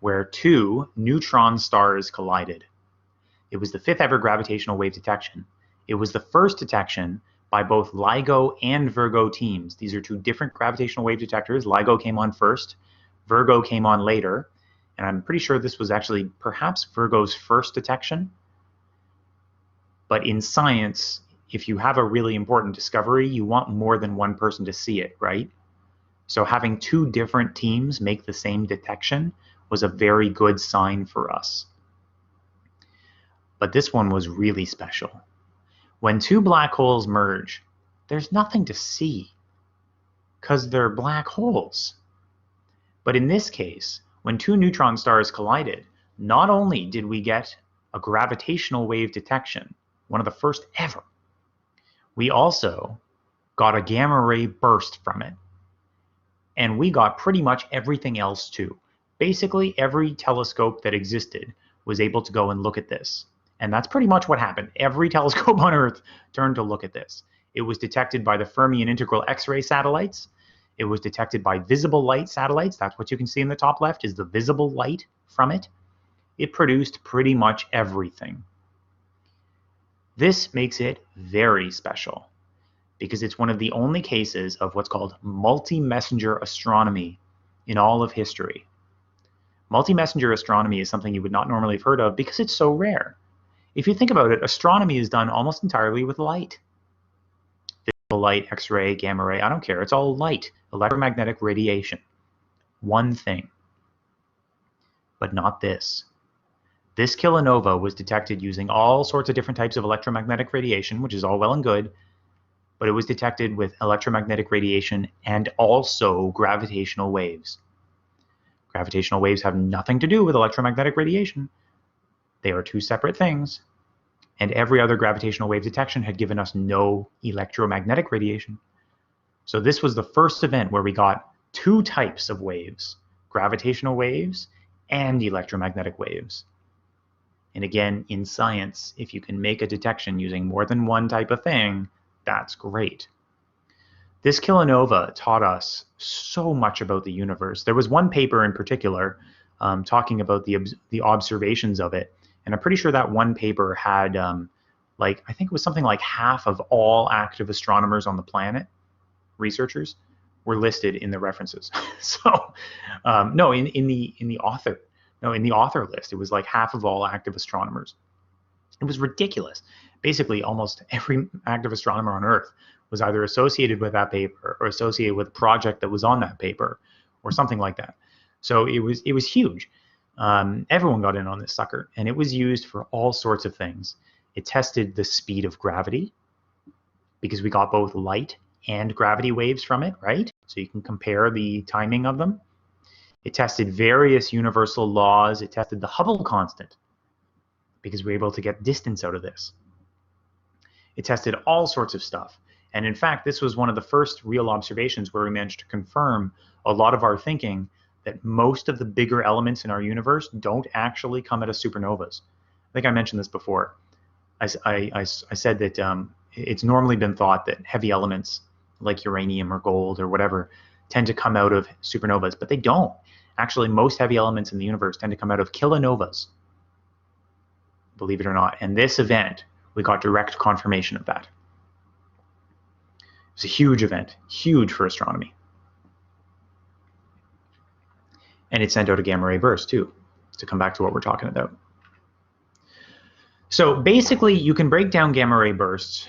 where 2 neutron stars collided. It was the 5th ever gravitational wave detection. It was the first detection by both LIGO and Virgo teams. These are 2 different gravitational wave detectors. LIGO came on first, Virgo came on later, and I'm pretty sure this was actually perhaps Virgo's first detection. But in science, if you have a really important discovery, you want more than one person to see it, right? So having 2 different teams make the same detection was a very good sign for us. But this one was really special. When 2 black holes merge, there's nothing to see because they're black holes. But in this case, when 2 neutron stars collided, not only did we get a gravitational wave detection, one of the first ever, we also got a gamma ray burst from it. And we got pretty much everything else too. Basically, every telescope that existed was able to go and look at this. And that's pretty much what happened. Every telescope on Earth turned to look at this. It was detected by the Fermi and integral X-ray satellites. It was detected by visible light satellites. That's what you can see in the top left is the visible light from it. It produced pretty much everything. This makes it very special because it's one of the only cases of what's called multi-messenger astronomy in all of history. Multi-messenger astronomy is something you would not normally have heard of because it's so rare. If you think about it, astronomy is done almost entirely with light. Visible light, X-ray, gamma ray, I don't care. It's all light, electromagnetic radiation. One thing. But not this. This kilonova was detected using all sorts of different types of electromagnetic radiation, which is all well and good, but it was detected with electromagnetic radiation and also gravitational waves. Gravitational waves have nothing to do with electromagnetic radiation, They are two separate things, and every other gravitational wave detection had given us no electromagnetic radiation. So this was the first event where we got two types of waves, gravitational waves and electromagnetic waves. And again, in science, if you can make a detection using more than one type of thing, that's great. This kilonova taught us so much about the universe. There was one paper in particular talking about the observations of it, and I'm pretty sure that one paper had I think it was something like half of all active astronomers on the planet, researchers, were listed in the references. So no, in the author list, it was like half of all active astronomers. It was ridiculous. Basically, almost every active astronomer on Earth was either associated with that paper or associated with a project that was on that paper or something like that. So it was huge. Everyone got in on this sucker, and it was used for all sorts of things. It tested the speed of gravity because we got both light and gravity waves from it, right? So you can compare the timing of them. It tested various universal laws. It tested the Hubble constant because we were able to get distance out of this. It tested all sorts of stuff. And in fact, this was one of the first real observations where we managed to confirm a lot of our thinking that most of the bigger elements in our universe don't actually come out of supernovas. I think I mentioned this before. I said that it's normally been thought that heavy elements like uranium or gold or whatever tend to come out of supernovas, but they don't. Actually, most heavy elements in the universe tend to come out of kilonovas, believe it or not. And this event, we got direct confirmation of that. It's a huge event, huge for astronomy. And it sent out a gamma ray burst too, to come back to what we're talking about. So basically, you can break down gamma ray bursts.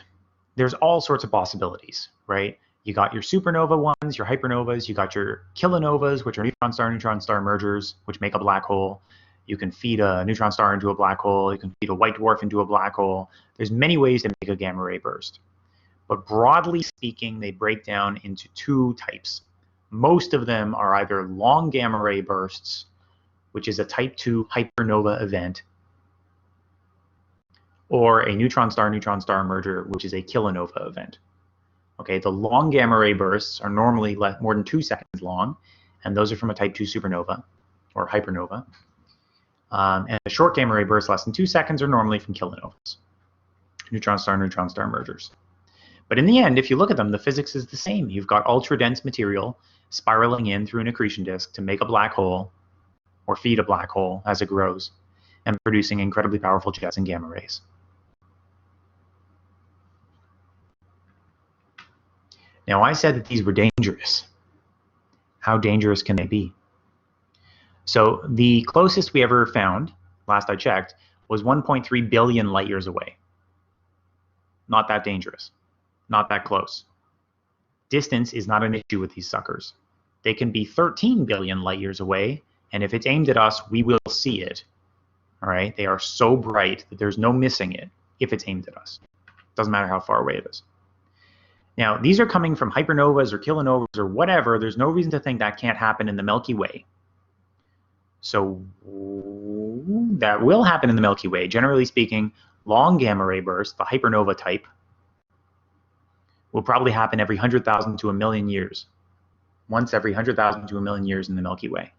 There's all sorts of possibilities, right? You got your supernova ones, your hypernovas, you got your kilonovas, which are neutron star mergers, which make a black hole. You can feed a neutron star into a black hole. You can feed a white dwarf into a black hole. There's many ways to make a gamma ray burst. But broadly speaking, they break down into two types. Most of them are either long gamma ray bursts, which is a type 2 hypernova event, or a neutron star merger, which is a kilonova event. Okay, the long gamma ray bursts are normally more than 2 seconds long, and those are from a type 2 supernova or hypernova. And the short gamma ray bursts less than 2 seconds are normally from kilonovas, neutron star mergers. But in the end, if you look at them, the physics is the same. You've got ultra-dense material spiraling in through an accretion disk to make a black hole or feed a black hole as it grows and producing incredibly powerful jets and gamma rays. Now, I said that these were dangerous. How dangerous can they be? So the closest we ever found, last I checked, was 1.3 billion light years away. Not that dangerous. Not that close. Distance is not an issue with these suckers. They can be 13 billion light years away, and if it's aimed at us, we will see it. All right? They are so bright that there's no missing it if it's aimed at us. Doesn't matter how far away it is. Now, these are coming from hypernovas or kilonovas or whatever. There's no reason to think that can't happen in the Milky Way. So that will happen in the Milky Way. Generally speaking, long gamma ray bursts, the hypernova type, will probably happen every 100,000 to a million years. Once every 100,000 to a million years in the Milky Way.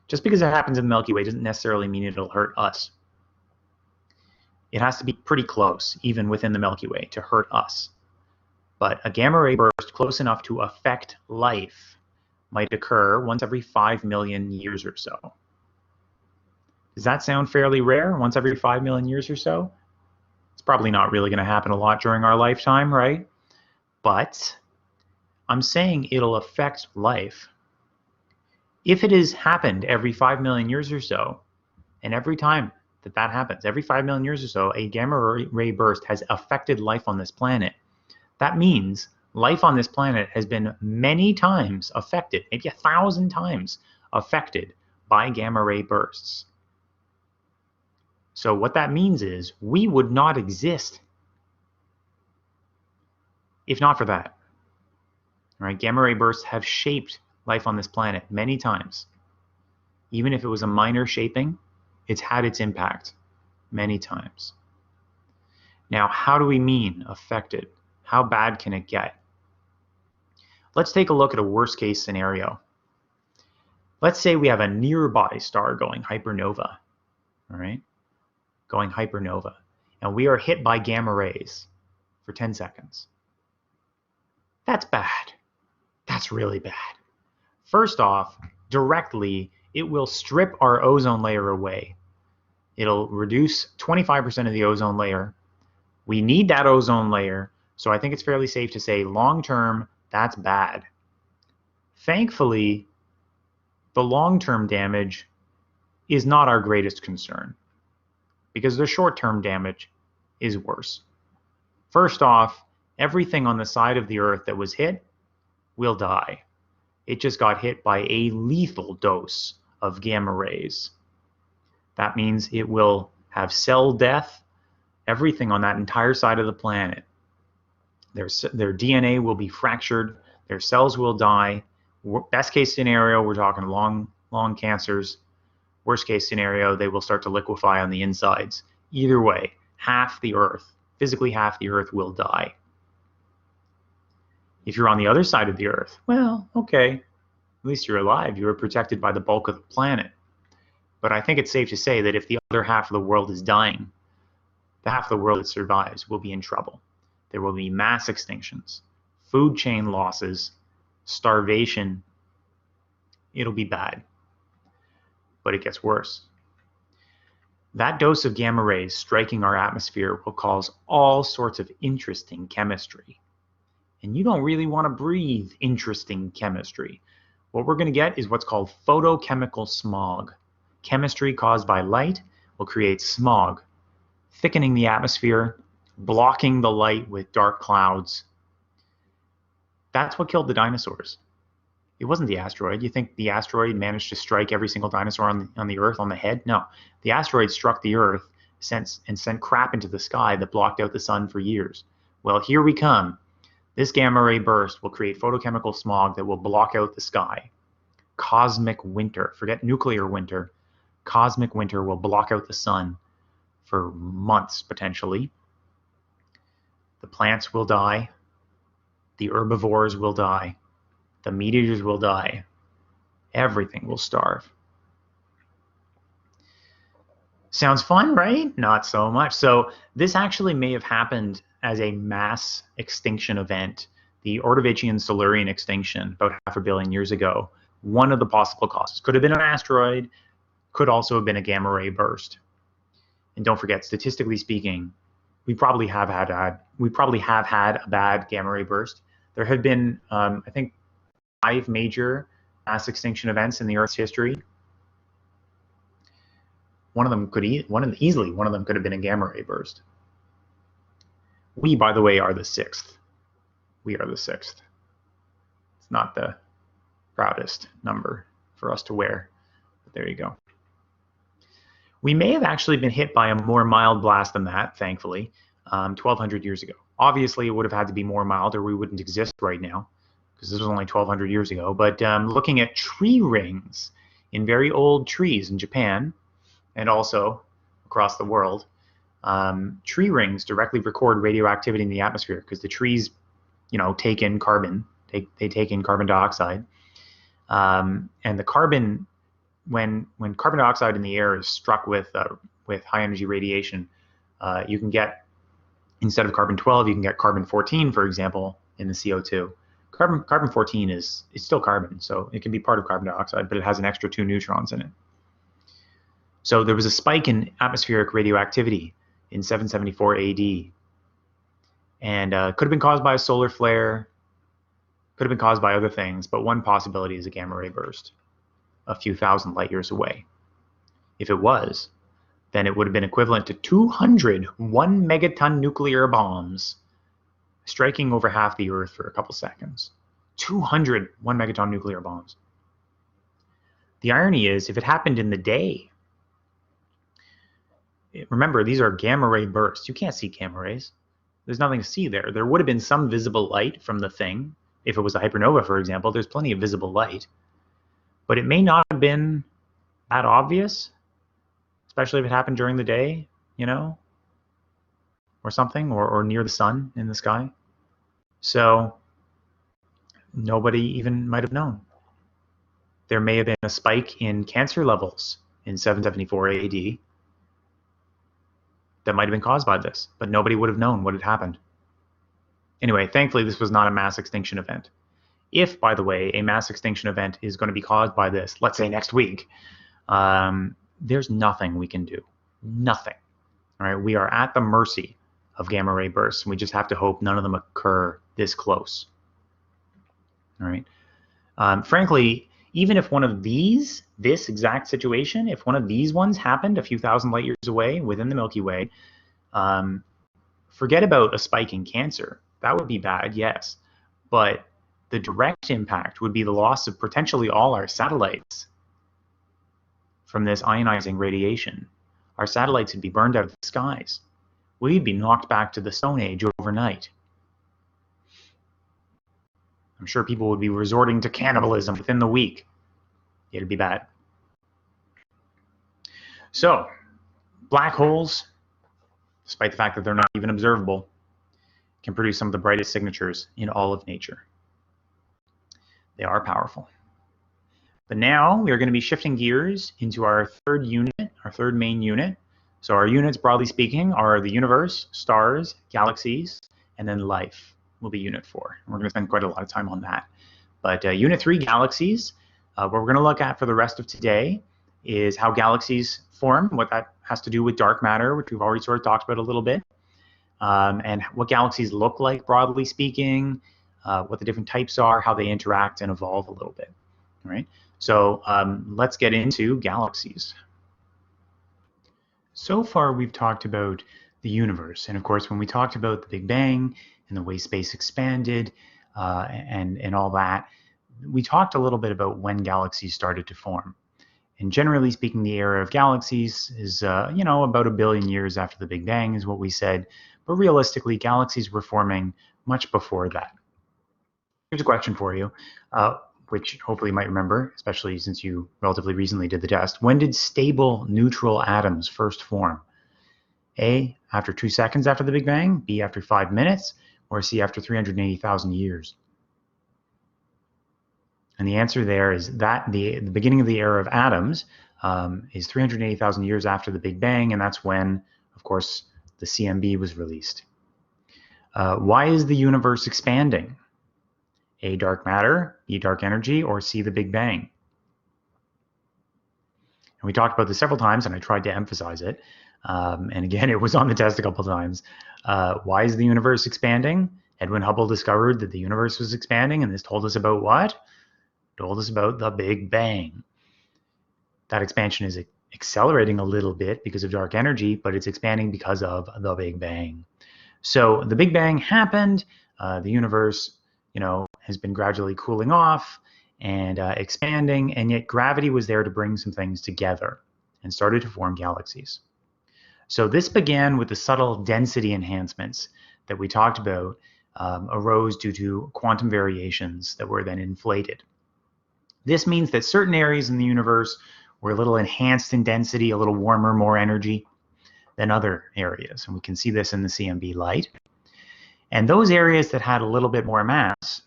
Just because it happens in the Milky Way doesn't necessarily mean it'll hurt us. It has to be pretty close, even within the Milky Way, to hurt us. But a gamma ray burst close enough to affect life might occur once every 5 million years or so. Does that sound fairly rare, once every 5 million years or so? It's probably not really going to happen a lot during our lifetime, right? But I'm saying it'll affect life. If it has happened every 5 million years or so, and every time that happens, every 5 million years or so, a gamma ray burst has affected life on this planet, that means life on this planet has been many times affected, maybe 1,000 times affected by gamma ray bursts. So what that means is we would not exist if not for that. All right? Gamma ray bursts have shaped life on this planet many times. Even if it was a minor shaping, It's had its impact many times. Now, how do we mean affected? How bad can it get? Let's take a look at a worst case scenario. Let's say we have a nearby star going hypernova, all right? Going hypernova, and we are hit by gamma rays for 10 seconds. That's bad. That's really bad. First off, directly, it will strip our ozone layer away. It'll reduce 25% of the ozone layer. We need that ozone layer, so I think it's fairly safe to say long-term, that's bad. Thankfully, the long-term damage is not our greatest concern because the short-term damage is worse. First off, everything on the side of the Earth that was hit will die. It just got hit by a lethal dose of gamma rays. That means it will have cell death, everything on that entire side of the planet. Their DNA will be fractured, their cells will die. Best case scenario, we're talking long cancers. Worst case scenario, they will start to liquefy on the insides. Either way, half the Earth, physically half the Earth will die. If you're on the other side of the Earth, well, okay, at least you're alive. You are protected by the bulk of the planet. But I think it's safe to say that if the other half of the world is dying, the half of the world that survives will be in trouble. There will be mass extinctions, food chain losses, starvation. It'll be bad. But it gets worse. That dose of gamma rays striking our atmosphere will cause all sorts of interesting chemistry. And you don't really want to breathe interesting chemistry. What we're going to get is what's called photochemical smog. Chemistry caused by light will create smog, thickening the atmosphere, blocking the light with dark clouds. That's what killed the dinosaurs. It wasn't the asteroid. You think the asteroid managed to strike every single dinosaur on the Earth on the head? No. The asteroid struck the Earth and sent crap into the sky that blocked out the sun for years. Well, here we come. This gamma ray burst will create photochemical smog that will block out the sky. Cosmic winter. Forget nuclear winter. Cosmic winter will block out the sun for months, potentially. The plants will die. The herbivores will die. The meat eaters will die. Everything will starve. Sounds fun, right? Not so much. So this actually may have happened as a mass extinction event, the Ordovician-Silurian extinction about 500 million years ago. One of the possible causes could have been an asteroid, could also have been a gamma ray burst. And don't forget, statistically speaking, we probably have had a bad gamma ray burst. There have been, I think, 5 major mass extinction events in the Earth's history. One of them could have been a gamma ray burst. We, by the way, are the 6th. We are the 6th. It's not the proudest number for us to wear, but there you go. We may have actually been hit by a more mild blast than that, thankfully, 1,200 years ago. Obviously, it would have had to be more mild or we wouldn't exist right now, because this was only 1,200 years ago. But looking at tree rings in very old trees in Japan and also across the world, tree rings directly record radioactivity in the atmosphere because the trees, take in carbon. They take in carbon dioxide, and the carbon, when carbon dioxide in the air is struck with high energy radiation, you can get, instead of carbon-12, you can get carbon-14, for example, in the CO2. Carbon-14 is still carbon, so it can be part of carbon dioxide, but it has an extra 2 neutrons in it. So there was a spike in atmospheric radioactivity in 774 AD, and could have been caused by a solar flare, could have been caused by other things, but one possibility is a gamma ray burst a few thousand light years away. If it was, then it would have been equivalent to 200 1-megaton nuclear bombs striking over half the Earth for a couple seconds. 200 1-megaton nuclear bombs. The irony is, if it happened in the day, remember, these are gamma ray bursts. You can't see gamma rays. There's nothing to see there. There would have been some visible light from the thing. If it was a hypernova, for example, there's plenty of visible light. But it may not have been that obvious. especially if it happened during the day, you know, or something, or near the sun in the sky. So nobody even might have known. There may have been a spike in cancer levels in 774 AD that might have been caused by this, but nobody would have known what had happened. Anyway, thankfully, this was not a mass extinction event. If, by the way, a mass extinction event is going to be caused by this, let's say next week, there's nothing we can do. Nothing. All right, we are at the mercy of gamma ray bursts. We just have to hope none of them occur this close. All right. Frankly, even if one of these, this exact situation, if one of these ones happened a few thousand light years away within the Milky Way, forget about a spike in cancer. That would be bad, yes. But the direct impact would be the loss of potentially all our satellites from this ionizing radiation. Our satellites would be burned out of the skies. We'd be knocked back to the Stone Age overnight. I'm sure people would be resorting to cannibalism within the week. It'd be bad. So, black holes, despite the fact that they're not even observable, can produce some of the brightest signatures in all of nature. They are powerful. But now we are going to be shifting gears into our third unit, our third main unit. So our units, broadly speaking, are the universe, stars, galaxies, and then life will be unit 4. And we're going to spend quite a lot of time on that. But unit 3, galaxies, what we're going to look at for the rest of today is how galaxies form, what that has to do with dark matter, which we've already sort of talked about a little bit, and what galaxies look like, broadly speaking, what the different types are, how they interact and evolve a little bit. All right? So let's get into galaxies. So far, we've talked about the universe. And of course, when we talked about the Big Bang and the way space expanded and all that, we talked a little bit about when galaxies started to form. And generally speaking, the era of galaxies is, you know, about 1 billion years after the Big Bang is what we said. But realistically, galaxies were forming much before that. Here's a question for you, which hopefully you might remember, especially since you relatively recently did the test. When did stable neutral atoms first form? A, after 2 seconds after the Big Bang, B, after 5 minutes, or C, after 380,000 years? And the answer there is that the beginning of the era of atoms is 380,000 years after the Big Bang, and that's when, of course, the CMB was released. Why is the universe expanding? A, dark matter, B, dark energy, or C, the Big Bang? And we talked about this several times, and I tried to emphasize it. And again, it was on the test a couple times. Why is the universe expanding? Edwin Hubble discovered that the universe was expanding, and this told us about what? Told us about the Big Bang. That expansion is accelerating a little bit because of dark energy, but it's expanding because of the Big Bang. So the Big Bang happened. The universe, you know, has been gradually cooling off and expanding, and yet gravity was there to bring some things together and started to form galaxies. So this began with the subtle density enhancements that we talked about arose due to quantum variations that were then inflated. This means that certain areas in the universe were a little enhanced in density, a little warmer, more energy than other areas. And we can see this in the CMB light. And those areas that had a little bit more mass,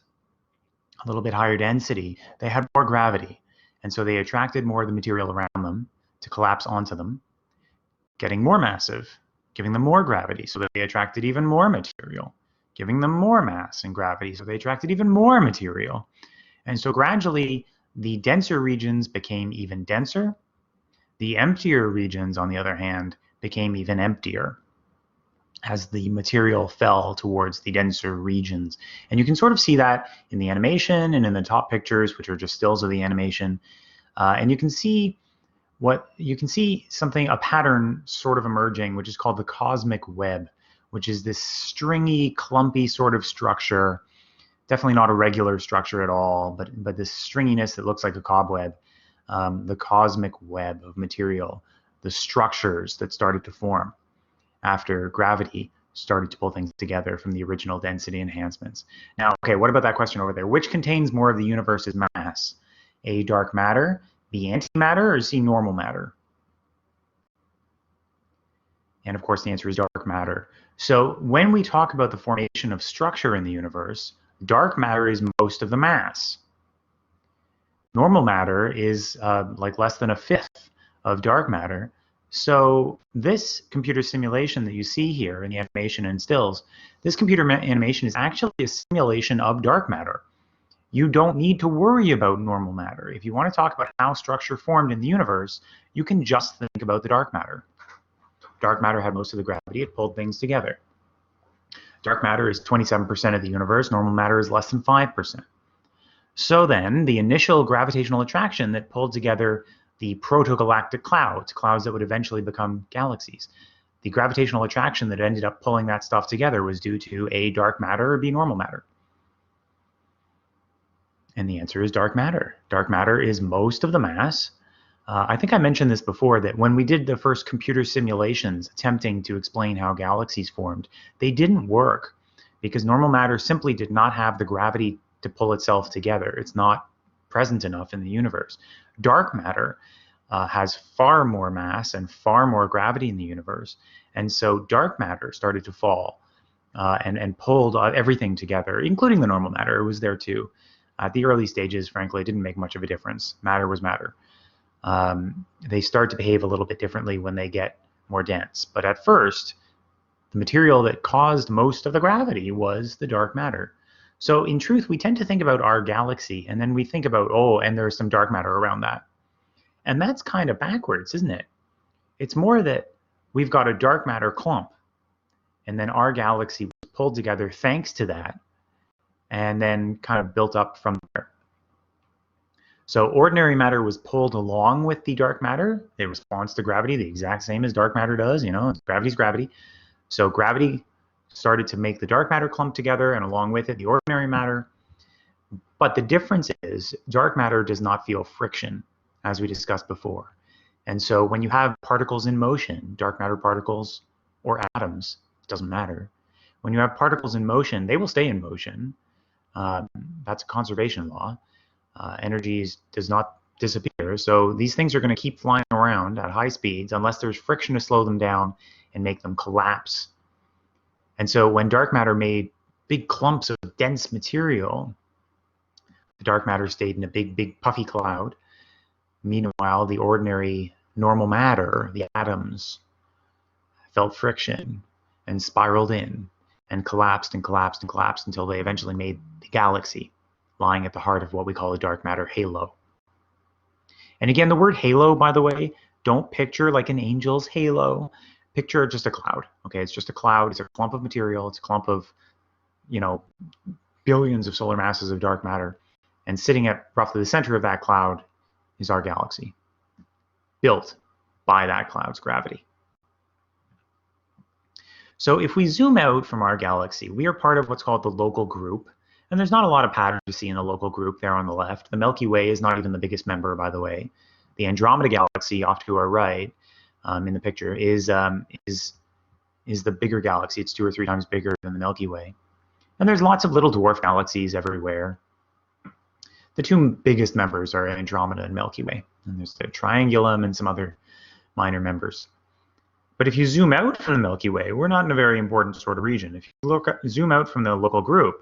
a little bit higher density, they had more gravity. And so they attracted more of the material around them to collapse onto them, getting more massive, giving them more gravity, so that they attracted even more material, giving them more mass and gravity, so they attracted even more material. And so gradually, the denser regions became even denser. The emptier regions, on the other hand, became even emptier as the material fell towards the denser regions. And you can sort of see that in the animation and in the top pictures, which are just stills of the animation. And you can see something, a pattern sort of emerging, which is called the cosmic web, which is this stringy, clumpy sort of structure. Definitely not a regular structure at all, but this stringiness that looks like a cobweb, the cosmic web of material, the structures that started to form after gravity started to pull things together from the original density enhancements. Now, okay, what about that question over there? Which contains more of the universe's mass? A, dark matter, B, antimatter, or C, normal matter? And of course, the answer is dark matter. So when we talk about the formation of structure in the universe, dark matter is most of the mass. Normal matter is like less than a fifth of dark matter. So this computer simulation that you see here in the animation and stills, this computer animation is actually a simulation of dark matter. You don't need to worry about normal matter. If you want to talk about how structure formed in the universe, you can just think about the dark matter. Dark matter had most of the gravity. It pulled things together. Dark matter is 27% of the universe. Normal matter is less than 5%. So then, the initial gravitational attraction that pulled together the protogalactic clouds, clouds that would eventually become galaxies, the gravitational attraction that ended up pulling that stuff together was due to A, dark matter, or B, normal matter. And the answer is dark matter. Dark matter is most of the mass. I think I mentioned this before, that when we did the first computer simulations attempting to explain how galaxies formed, they didn't work because normal matter simply did not have the gravity to pull itself together. It's not present enough in the universe. Dark matter has far more mass and far more gravity in the universe, and so dark matter started to fall and pulled everything together, including the normal matter. It was there too. At the early stages, frankly, it didn't make much of a difference. Matter was matter. They start to behave a little bit differently when they get more dense. But at first, the material that caused most of the gravity was the dark matter. So in truth, we tend to think about our galaxy, and then we think about, oh, and there's some dark matter around that. And that's kind of backwards, isn't it? It's more that we've got a dark matter clump, and then our galaxy was pulled together thanks to that, and then kind of built up from there. So ordinary matter was pulled along with the dark matter. It responds to gravity the exact same as dark matter does. You know, gravity's gravity. So gravity started to make the dark matter clump together, and along with it, the ordinary matter. But the difference is dark matter does not feel friction, as we discussed before. And so when you have particles in motion, dark matter particles or atoms, it doesn't matter. When you have particles in motion, they will stay in motion. That's a conservation law. Energy does not disappear. So these things are going to keep flying around at high speeds unless there's friction to slow them down and make them collapse. And so when dark matter made big clumps of dense material, the dark matter stayed in a big puffy cloud. Meanwhile, the ordinary normal matter, the atoms, felt friction and spiraled in and collapsed and collapsed and collapsed until they eventually made the galaxy, lying at the heart of what we call a dark matter halo. And again, the word halo, by the way, don't picture like an angel's halo. Picture just a cloud. Okay, it's just a cloud. It's a clump of material. It's a clump of, you know, billions of solar masses of dark matter. And sitting at roughly the center of that cloud is our galaxy, built by that cloud's gravity. So if we zoom out from our galaxy, we are part of what's called the local group. And there's not a lot of patterns to see in the local group there on the left. The Milky Way is not even the biggest member, by the way. The Andromeda galaxy off to our right in the picture is the bigger galaxy. It's 2 or 3 times bigger than the Milky Way. And there's lots of little dwarf galaxies everywhere. The 2 biggest members are Andromeda and Milky Way. And there's the Triangulum and some other minor members. But if you zoom out from the Milky Way, we're not in a very important sort of region. If you zoom out from the local group,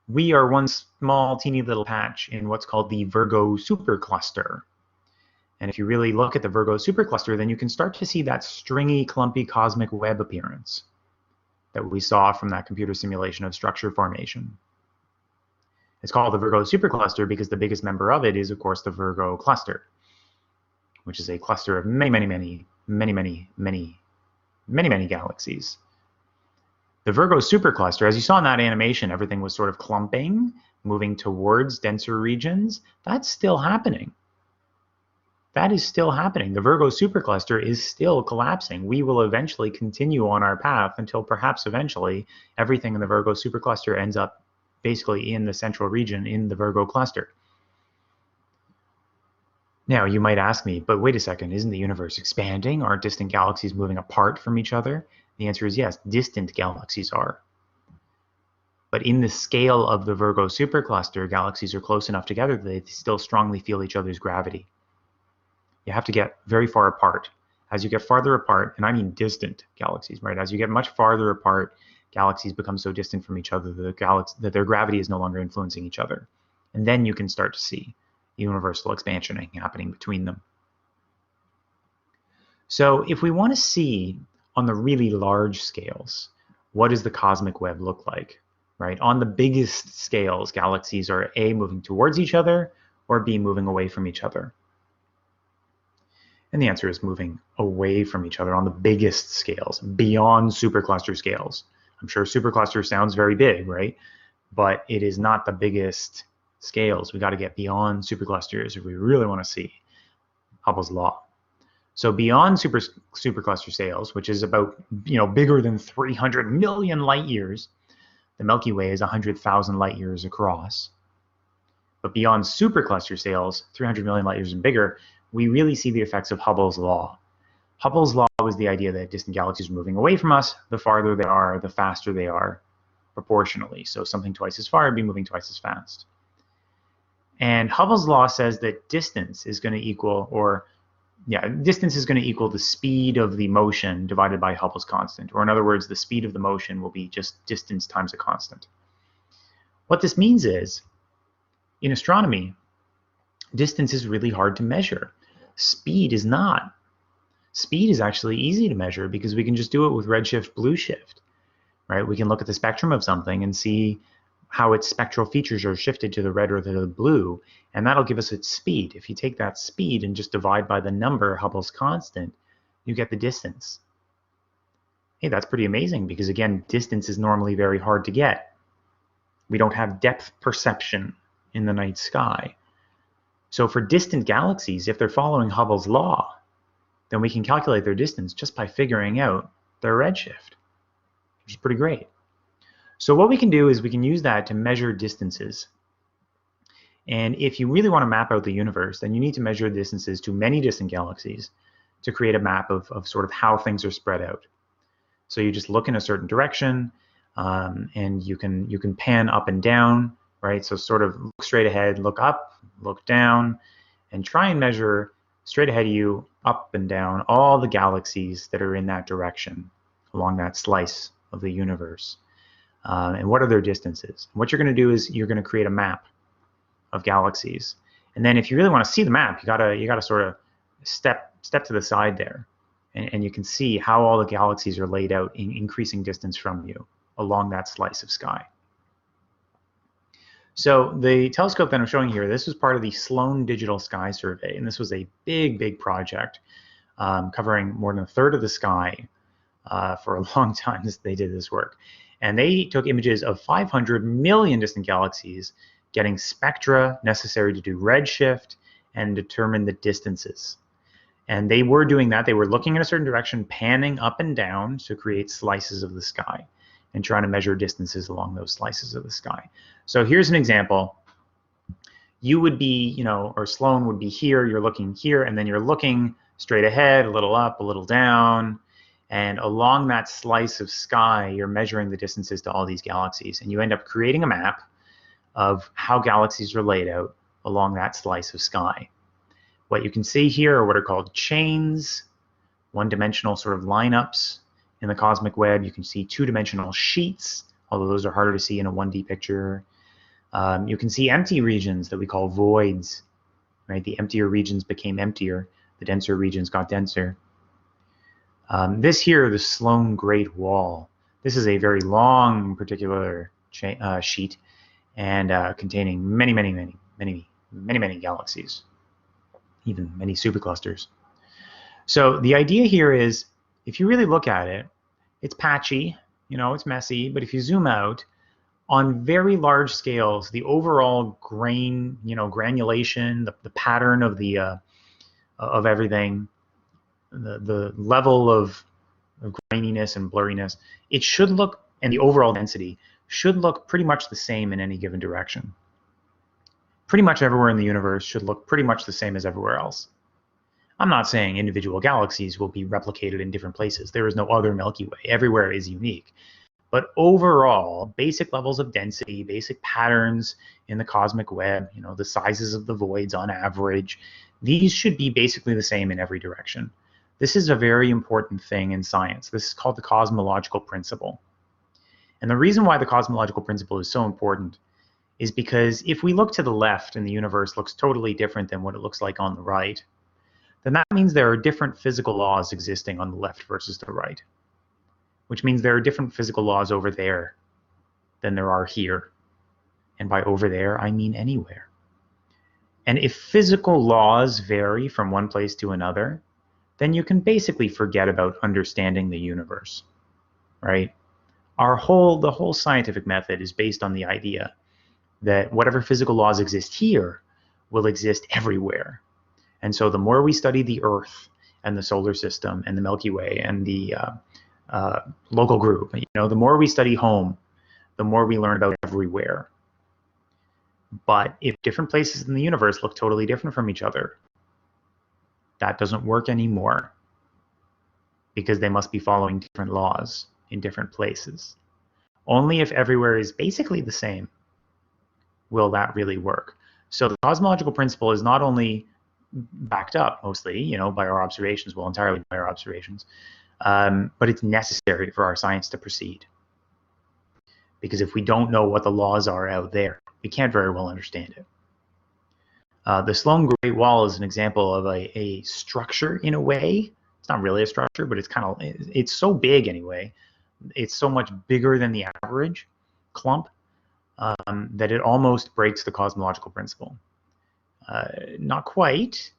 we are one small, teeny little patch in what's called the Virgo supercluster. And if you really look at the Virgo supercluster, then you can start to see that stringy, clumpy cosmic web appearance that we saw from that computer simulation of structure formation. It's called the Virgo supercluster because the biggest member of it is, of course, the Virgo cluster, which is a cluster of many galaxies. The Virgo supercluster, as you saw in that animation, everything was sort of clumping, moving towards denser regions. That's still happening. That is still happening. The Virgo supercluster is still collapsing. We will eventually continue on our path until perhaps eventually everything in the Virgo supercluster ends up basically in the central region in the Virgo cluster. Now, you might ask me, but wait a second, isn't the universe expanding? Aren't distant galaxies moving apart from each other? The answer is yes, distant galaxies are. But in the scale of the Virgo supercluster, galaxies are close enough together that they still strongly feel each other's gravity. You have to get very far apart. As you get farther apart, and I mean distant galaxies, right? As you get much farther apart, galaxies become so distant from each other that their gravity is no longer influencing each other. And then you can start to see universal expansion happening between them. So if we want to see on the really large scales, what does the cosmic web look like, right? On the biggest scales, galaxies are A, moving towards each other, or B, moving away from each other. And the answer is moving away from each other on the biggest scales, beyond supercluster scales. I'm sure supercluster sounds very big, right? But it is not the biggest scales. We got to get beyond superclusters if we really want to see Hubble's law. So beyond supercluster scales, which is about bigger than 300 million light years, the Milky Way is 100,000 light years across. But beyond supercluster scales, 300 million light years and bigger, we really see the effects of Hubble's law. Hubble's law was the idea that distant galaxies are moving away from us. The farther they are, the faster they are proportionally. So something twice as far would be moving twice as fast. And Hubble's law says that distance is going to equal, distance is going to equal the speed of the motion divided by Hubble's constant. Or in other words, the speed of the motion will be just distance times a constant. What this means is, in astronomy, distance is really hard to measure. Speed is not. Speed is actually easy to measure because we can just do it with redshift, blueshift, right? We can look at the spectrum of something and see how its spectral features are shifted to the red or to the blue, and that'll give us its speed. If you take that speed and just divide by the number, Hubble's constant, you get the distance. Hey, that's pretty amazing because, again, distance is normally very hard to get. We don't have depth perception in the night sky. So for distant galaxies, if they're following Hubble's law, then we can calculate their distance just by figuring out their redshift, which is pretty great. So what we can do is we can use that to measure distances. And if you really want to map out the universe, then you need to measure distances to many distant galaxies to create a map of sort of how things are spread out. So you just look in a certain direction, and you can pan up and down, right? So sort of look straight ahead, look up, look down, and try and measure straight ahead of you, up and down, all the galaxies that are in that direction along that slice of the universe. And what are their distances? What you're going to do is you're going to create a map of galaxies. And then if you really want to see the map, you gotta sort of step to the side there. And you can see how all the galaxies are laid out in increasing distance from you along that slice of sky. So the telescope that I'm showing here, this was part of the Sloan Digital Sky Survey, and this was a big project covering more than a third of the sky for a long time. They did this work. And they took images of 500 million distant galaxies, getting spectra necessary to do redshift and determine the distances. And they were doing that. They were looking in a certain direction, panning up and down to create slices of the sky and trying to measure distances along those slices of the sky. So here's an example. You would be, or Sloan would be here, you're looking here, and then you're looking straight ahead, a little up, a little down. And along that slice of sky, you're measuring the distances to all these galaxies. And you end up creating a map of how galaxies are laid out along that slice of sky. What you can see here are what are called chains, one-dimensional sort of lineups in the cosmic web. You can see two-dimensional sheets, although those are harder to see in a 1D picture. You can see empty regions that we call voids, right? The emptier regions became emptier. The denser regions got denser. This here, the Sloan Great Wall. This is a very long particular sheet and containing many galaxies, even many superclusters. So the idea here is, if you really look at it, it's patchy, it's messy, but if you zoom out, on very large scales, the overall granulation, the pattern of of everything, the level of graininess and blurriness, it should look, and the overall density should look pretty much the same in any given direction. Pretty much everywhere in the universe should look pretty much the same as everywhere else. I'm not saying individual galaxies will be replicated in different places. There is no other Milky Way. Everywhere is unique. But overall, basic levels of density, basic patterns in the cosmic web, the sizes of the voids on average, these should be basically the same in every direction. This is a very important thing in science. This is called the cosmological principle. And the reason why the cosmological principle is so important is because if we look to the left and the universe looks totally different than what it looks like on the right, then that means there are different physical laws existing on the left versus the right, which means there are different physical laws over there than there are here. And by over there, I mean anywhere. And if physical laws vary from one place to another, then you can basically forget about understanding the universe, right? The whole scientific method is based on the idea that whatever physical laws exist here will exist everywhere. And so the more we study the Earth and the solar system and the Milky Way and the local group, the more we study home, the more we learn about everywhere. But if different places in the universe look totally different from each other, that doesn't work anymore because they must be following different laws in different places. Only if everywhere is basically the same will that really work. So the cosmological principle is not only backed up mostly, by our observations, well, entirely by our observations, but it's necessary for our science to proceed. Because if we don't know what the laws are out there, we can't very well understand it. The Sloan Great Wall is an example of a structure in a way. It's not really a structure, but it's so big anyway. It's so much bigger than the average clump that it almost breaks the cosmological principle. Not quite.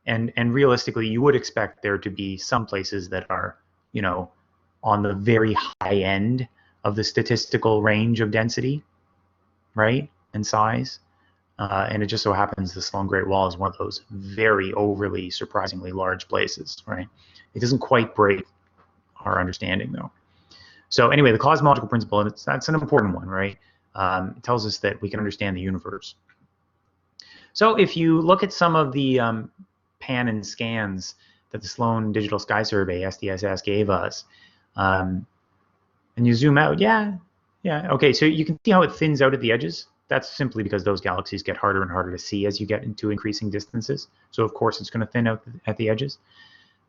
And realistically, you would expect there to be some places that are, on the very high end of the statistical range of density, right, and size. And it just so happens the Sloan Great Wall is one of those very overly, surprisingly large places, right? It doesn't quite break our understanding, though. So anyway, the cosmological principle, that's an important one, right? It tells us that we can understand the universe. So if you look at some of the pan and scans that the Sloan Digital Sky Survey, SDSS, gave us, and you zoom out, yeah, okay, so you can see how it thins out at the edges. That's simply because those galaxies get harder and harder to see as you get into increasing distances. So of course it's going to thin out at the edges.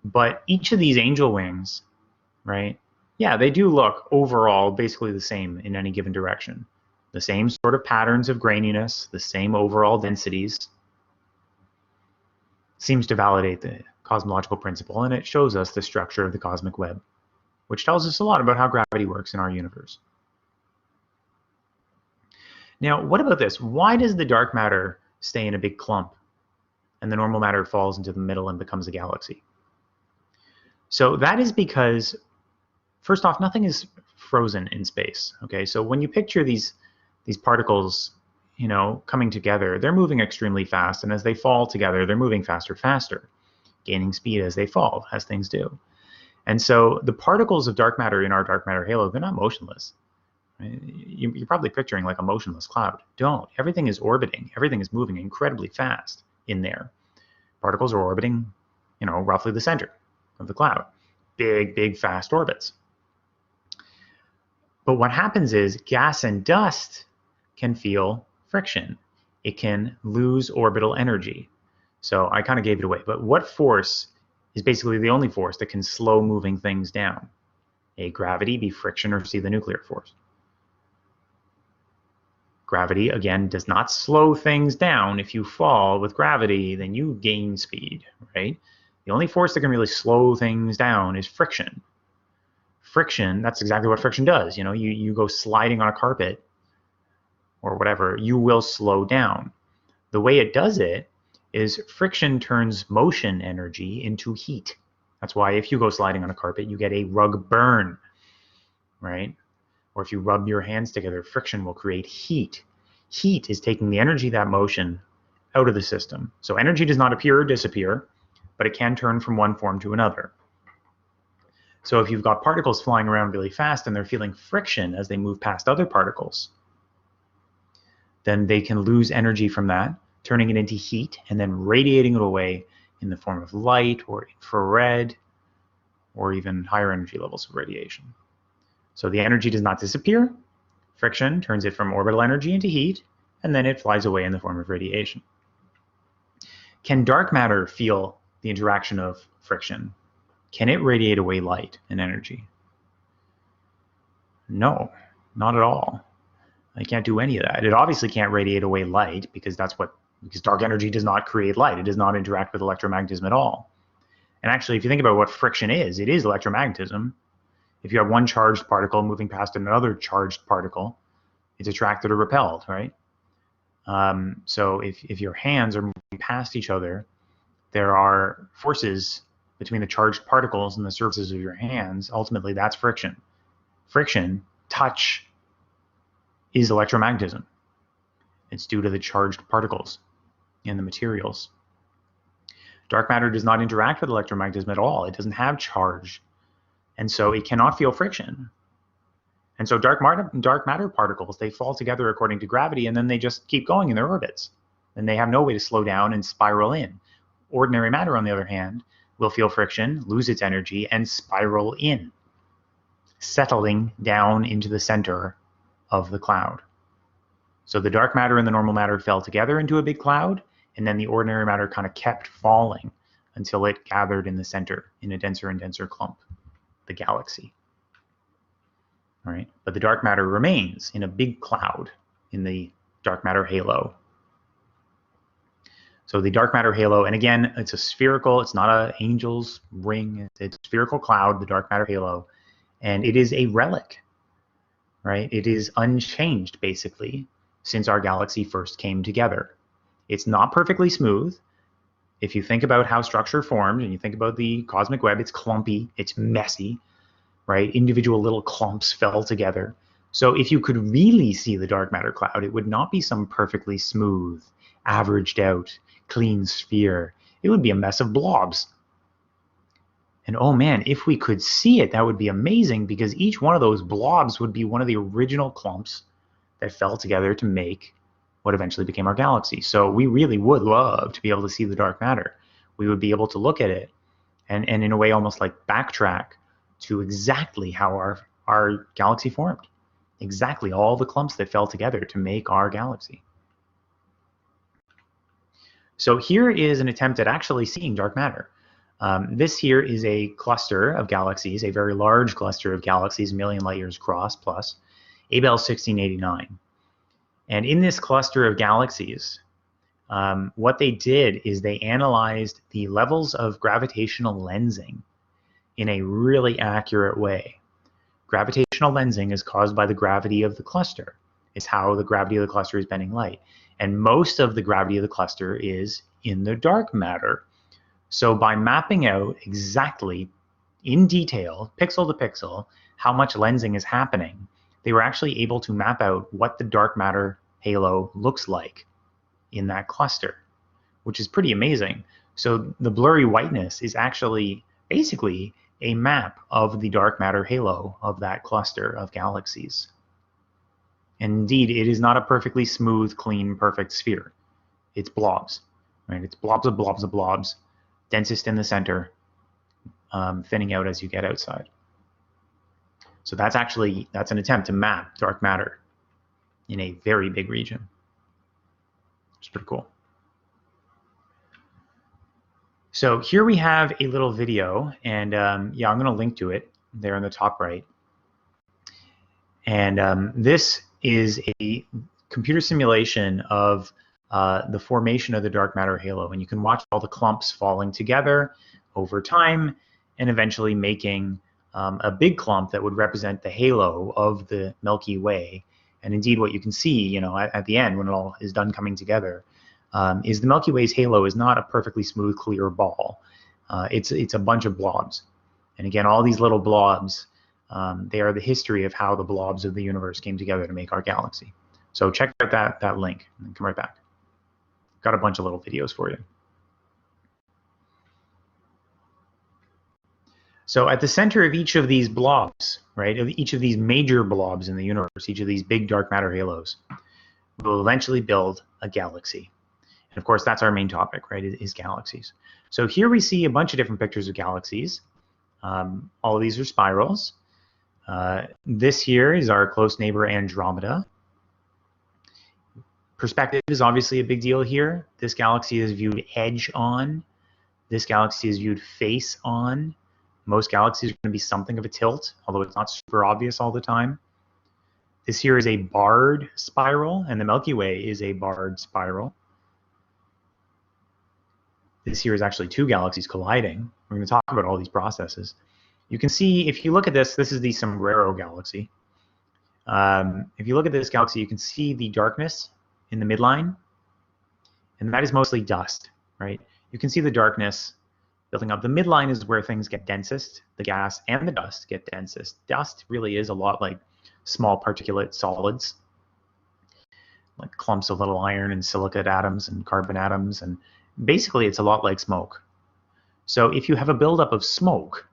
But each of these angel wings, right, yeah, they do look overall basically the same in any given direction. The same sort of patterns of graininess, the same overall densities. Seems to validate the cosmological principle, and it shows us the structure of the cosmic web, which tells us a lot about how gravity works in our universe. Now, what about this? Why does the dark matter stay in a big clump and the normal matter falls into the middle and becomes a galaxy? So that is because, first off, nothing is frozen in space. Okay, so when you picture these particles, coming together, they're moving extremely fast, and as they fall together, they're moving faster, gaining speed as they fall, as things do. And so the particles of dark matter in our dark matter halo, they're not motionless. You're probably picturing like a motionless cloud. Don't. Everything is orbiting. Everything is moving incredibly fast in there. Particles are orbiting, roughly the center of the cloud. Big, fast orbits. But what happens is gas and dust can feel friction. It can lose orbital energy. So I kind of gave it away. But what force is basically the only force that can slow moving things down? A, gravity, B, friction, or C, the nuclear force. Gravity, again, does not slow things down. If you fall with gravity, then you gain speed, right? The only force that can really slow things down is friction. Friction, that's exactly what friction does. You go sliding on a carpet or whatever, you will slow down. The way it does it is friction turns motion energy into heat. That's why if you go sliding on a carpet, you get a rug burn, right? Or if you rub your hands together, friction will create heat. Heat is taking the energy of that motion out of the system. So energy does not appear or disappear, but it can turn from one form to another. So if you've got particles flying around really fast and they're feeling friction as they move past other particles, then they can lose energy from that, turning it into heat and then radiating it away in the form of light or infrared or even higher energy levels of radiation. So the energy does not disappear. Friction turns it from orbital energy into heat, and then it flies away in the form of radiation. Can dark matter feel the interaction of friction. Can it radiate away light and energy? No, not at all. It can't do any of that. It obviously can't radiate away light because because dark energy does not create light. It does not interact with electromagnetism at all. And actually, if you think about what friction is, it is electromagnetism. If you have one charged particle moving past another charged particle, it's attracted or repelled, right? So if your hands are moving past each other, there are forces between the charged particles and the surfaces of your hands. Ultimately, that's friction. Friction, touch, is electromagnetism. It's due to the charged particles in the materials. Dark matter does not interact with electromagnetism at all. It doesn't have charge, and so it cannot feel friction. And so dark matter particles, they fall together according to gravity, and then they just keep going in their orbits. And they have no way to slow down and spiral in. Ordinary matter, on the other hand, will feel friction, lose its energy, and spiral in, settling down into the center of the cloud. So the dark matter and the normal matter fell together into a big cloud, and then the ordinary matter kind of kept falling until it gathered in the center in a denser and denser clump, the galaxy. All right, but the dark matter remains in a big cloud in the dark matter halo. So the dark matter halo, and again, it's a spherical, it's not an angel's ring, it's a spherical cloud, the dark matter halo, and it is a relic, right? It is unchanged, basically, since our galaxy first came together. It's not perfectly smooth. If you think about how structure formed and you think about the cosmic web, it's clumpy, it's messy, right? Individual little clumps fell together. So if you could really see the dark matter cloud, it would not be some perfectly smooth, averaged out, clean sphere. It would be a mess of blobs. And oh man, if we could see it, that would be amazing, because each one of those blobs would be one of the original clumps that fell together to make what eventually became our galaxy. So we really would love to be able to see the dark matter. We would be able to look at it and in a way almost like backtrack to exactly how our galaxy formed. Exactly all the clumps that fell together to make our galaxy. So here is an attempt at actually seeing dark matter. This here is a cluster of galaxies, a very large cluster of galaxies, a million light years across plus, Abell 1689. And in this cluster of galaxies, what they did is they analyzed the levels of gravitational lensing in a really accurate way. Gravitational lensing is caused by the gravity of the cluster. It's how the gravity of the cluster is bending light. And most of the gravity of the cluster is in the dark matter. So by mapping out exactly in detail, pixel to pixel, how much lensing is happening, they were actually able to map out what the dark matter halo looks like in that cluster, which is pretty amazing. So the blurry whiteness is actually basically a map of the dark matter halo of that cluster of galaxies. And indeed, it is not a perfectly smooth, clean, perfect sphere. It's blobs, right? It's blobs of blobs of blobs, densest in the center, thinning out as you get outside. So that's an attempt to map dark matter in a very big region. It's pretty cool. So here we have a little video, and yeah, I'm going to link to it there in the top right. And this is a computer simulation of the formation of the dark matter halo, and you can watch all the clumps falling together over time and eventually making a big clump that would represent the halo of the Milky Way. And indeed, what you can see, at the end when it all is done coming together, is the Milky Way's halo is not a perfectly smooth, clear ball. It's a bunch of blobs. And again, all these little blobs, they are the history of how the blobs of the universe came together to make our galaxy. So check out that link and come right back. Got a bunch of little videos for you. So at the center of each of these blobs, right, of each of these major blobs in the universe, each of these big dark matter halos, will eventually build a galaxy. And of course, that's our main topic, right, is galaxies. So here we see a bunch of different pictures of galaxies. All of these are spirals. This here is our close neighbor Andromeda. Perspective is obviously a big deal here. This galaxy is viewed edge on. This galaxy is viewed face on. Most galaxies are going to be something of a tilt, although it's not super obvious all the time. This here is a barred spiral, and the Milky Way is a barred spiral. This here is actually two galaxies colliding. We're going to talk about all these processes. You can see, if you look at this, this is the Sombrero galaxy. If you look at this galaxy, you can see the darkness in the midline, and that is mostly dust, right? You can see the darkness building up. The midline is where things get densest. The gas and the dust get densest. Dust really is a lot like small particulate solids, like clumps of little iron and silicate atoms and carbon atoms, and basically it's a lot like smoke. So if you have a buildup of smoke,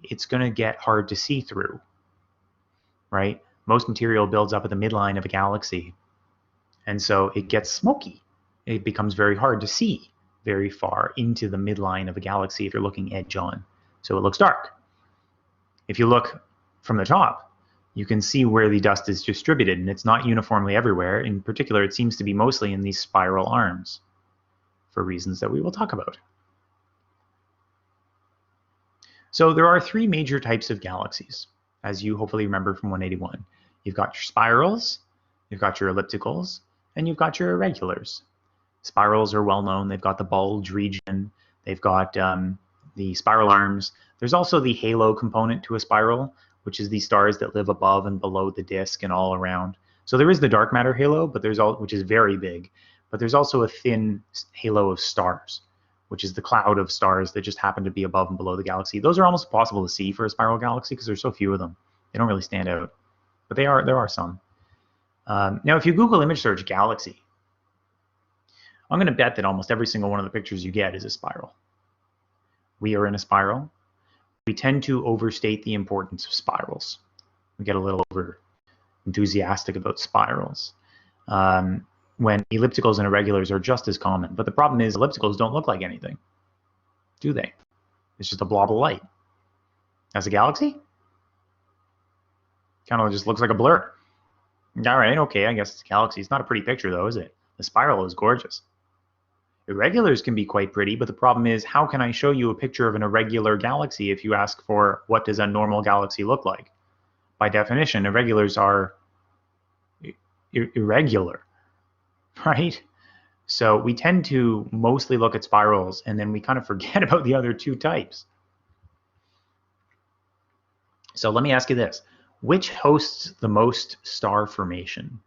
it's going to get hard to see through, right? Most material builds up at the midline of a galaxy, and so it gets smoky. It becomes very hard to see very far into the midline of a galaxy if you're looking edge on. So it looks dark. If you look from the top, you can see where the dust is distributed, and it's not uniformly everywhere. In particular, it seems to be mostly in these spiral arms for reasons that we will talk about. So there are three major types of galaxies, as you hopefully remember from 181. You've got your spirals, you've got your ellipticals, and you've got your irregulars. Spirals are well known. They've got the bulge region. They've got the spiral arms. There's also the halo component to a spiral, which is the stars that live above and below the disk and all around. So there is the dark matter halo, but which is very big. But there's also a thin halo of stars, which is the cloud of stars that just happen to be above and below the galaxy. Those are almost impossible to see for a spiral galaxy because there's so few of them. They don't really stand out, but there are some. Now, if you Google image search galaxy, I'm going to bet that almost every single one of the pictures you get is a spiral. We are in a spiral. We tend to overstate the importance of spirals. We get a little over enthusiastic about spirals, when ellipticals and irregulars are just as common. But the problem is ellipticals don't look like anything, do they? It's just a blob of light. As a galaxy, kind of just looks like a blur. All right, okay, I guess it's a galaxy. It's not a pretty picture though, is it? The spiral is gorgeous. Irregulars can be quite pretty, but the problem is, how can I show you a picture of an irregular galaxy if you ask for what does a normal galaxy look like? By definition, irregulars are irregular, right? So we tend to mostly look at spirals, and then we kind of forget about the other two types. So let me ask you this. Which hosts the most star formation?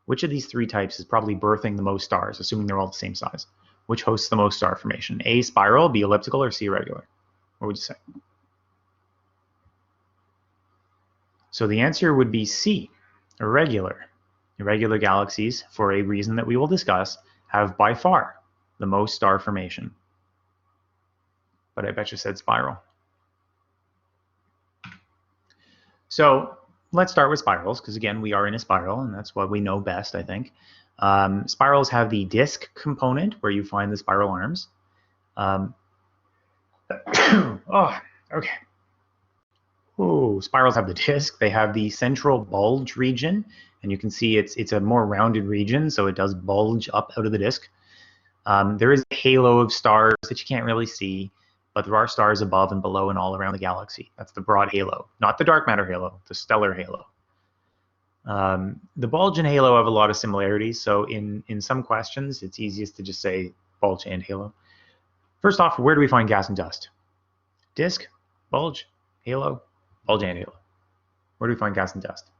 Which of these three types is probably birthing the most stars, assuming they're all the same size? Which hosts the most star formation? A, spiral, B, elliptical, or C, irregular? What would you say? So the answer would be C, irregular. Irregular galaxies, for a reason that we will discuss, have by far the most star formation. But I bet you said spiral. So let's start with spirals, because again, we are in a spiral, and that's what we know best, I think. Spirals have the disk component, where you find the spiral arms. Oh, okay. Ooh, spirals have the disk. They have the central bulge region, and you can see it's a more rounded region, so it does bulge up out of the disk. There is a halo of stars that you can't really see, but there are stars above and below and all around the galaxy. That's the broad halo, not the dark matter halo, the stellar halo. The bulge and halo have a lot of similarities, so in some questions, it's easiest to just say bulge and halo. First off, where do we find gas and dust? Disk, bulge, halo, bulge and halo. Where do we find gas and dust?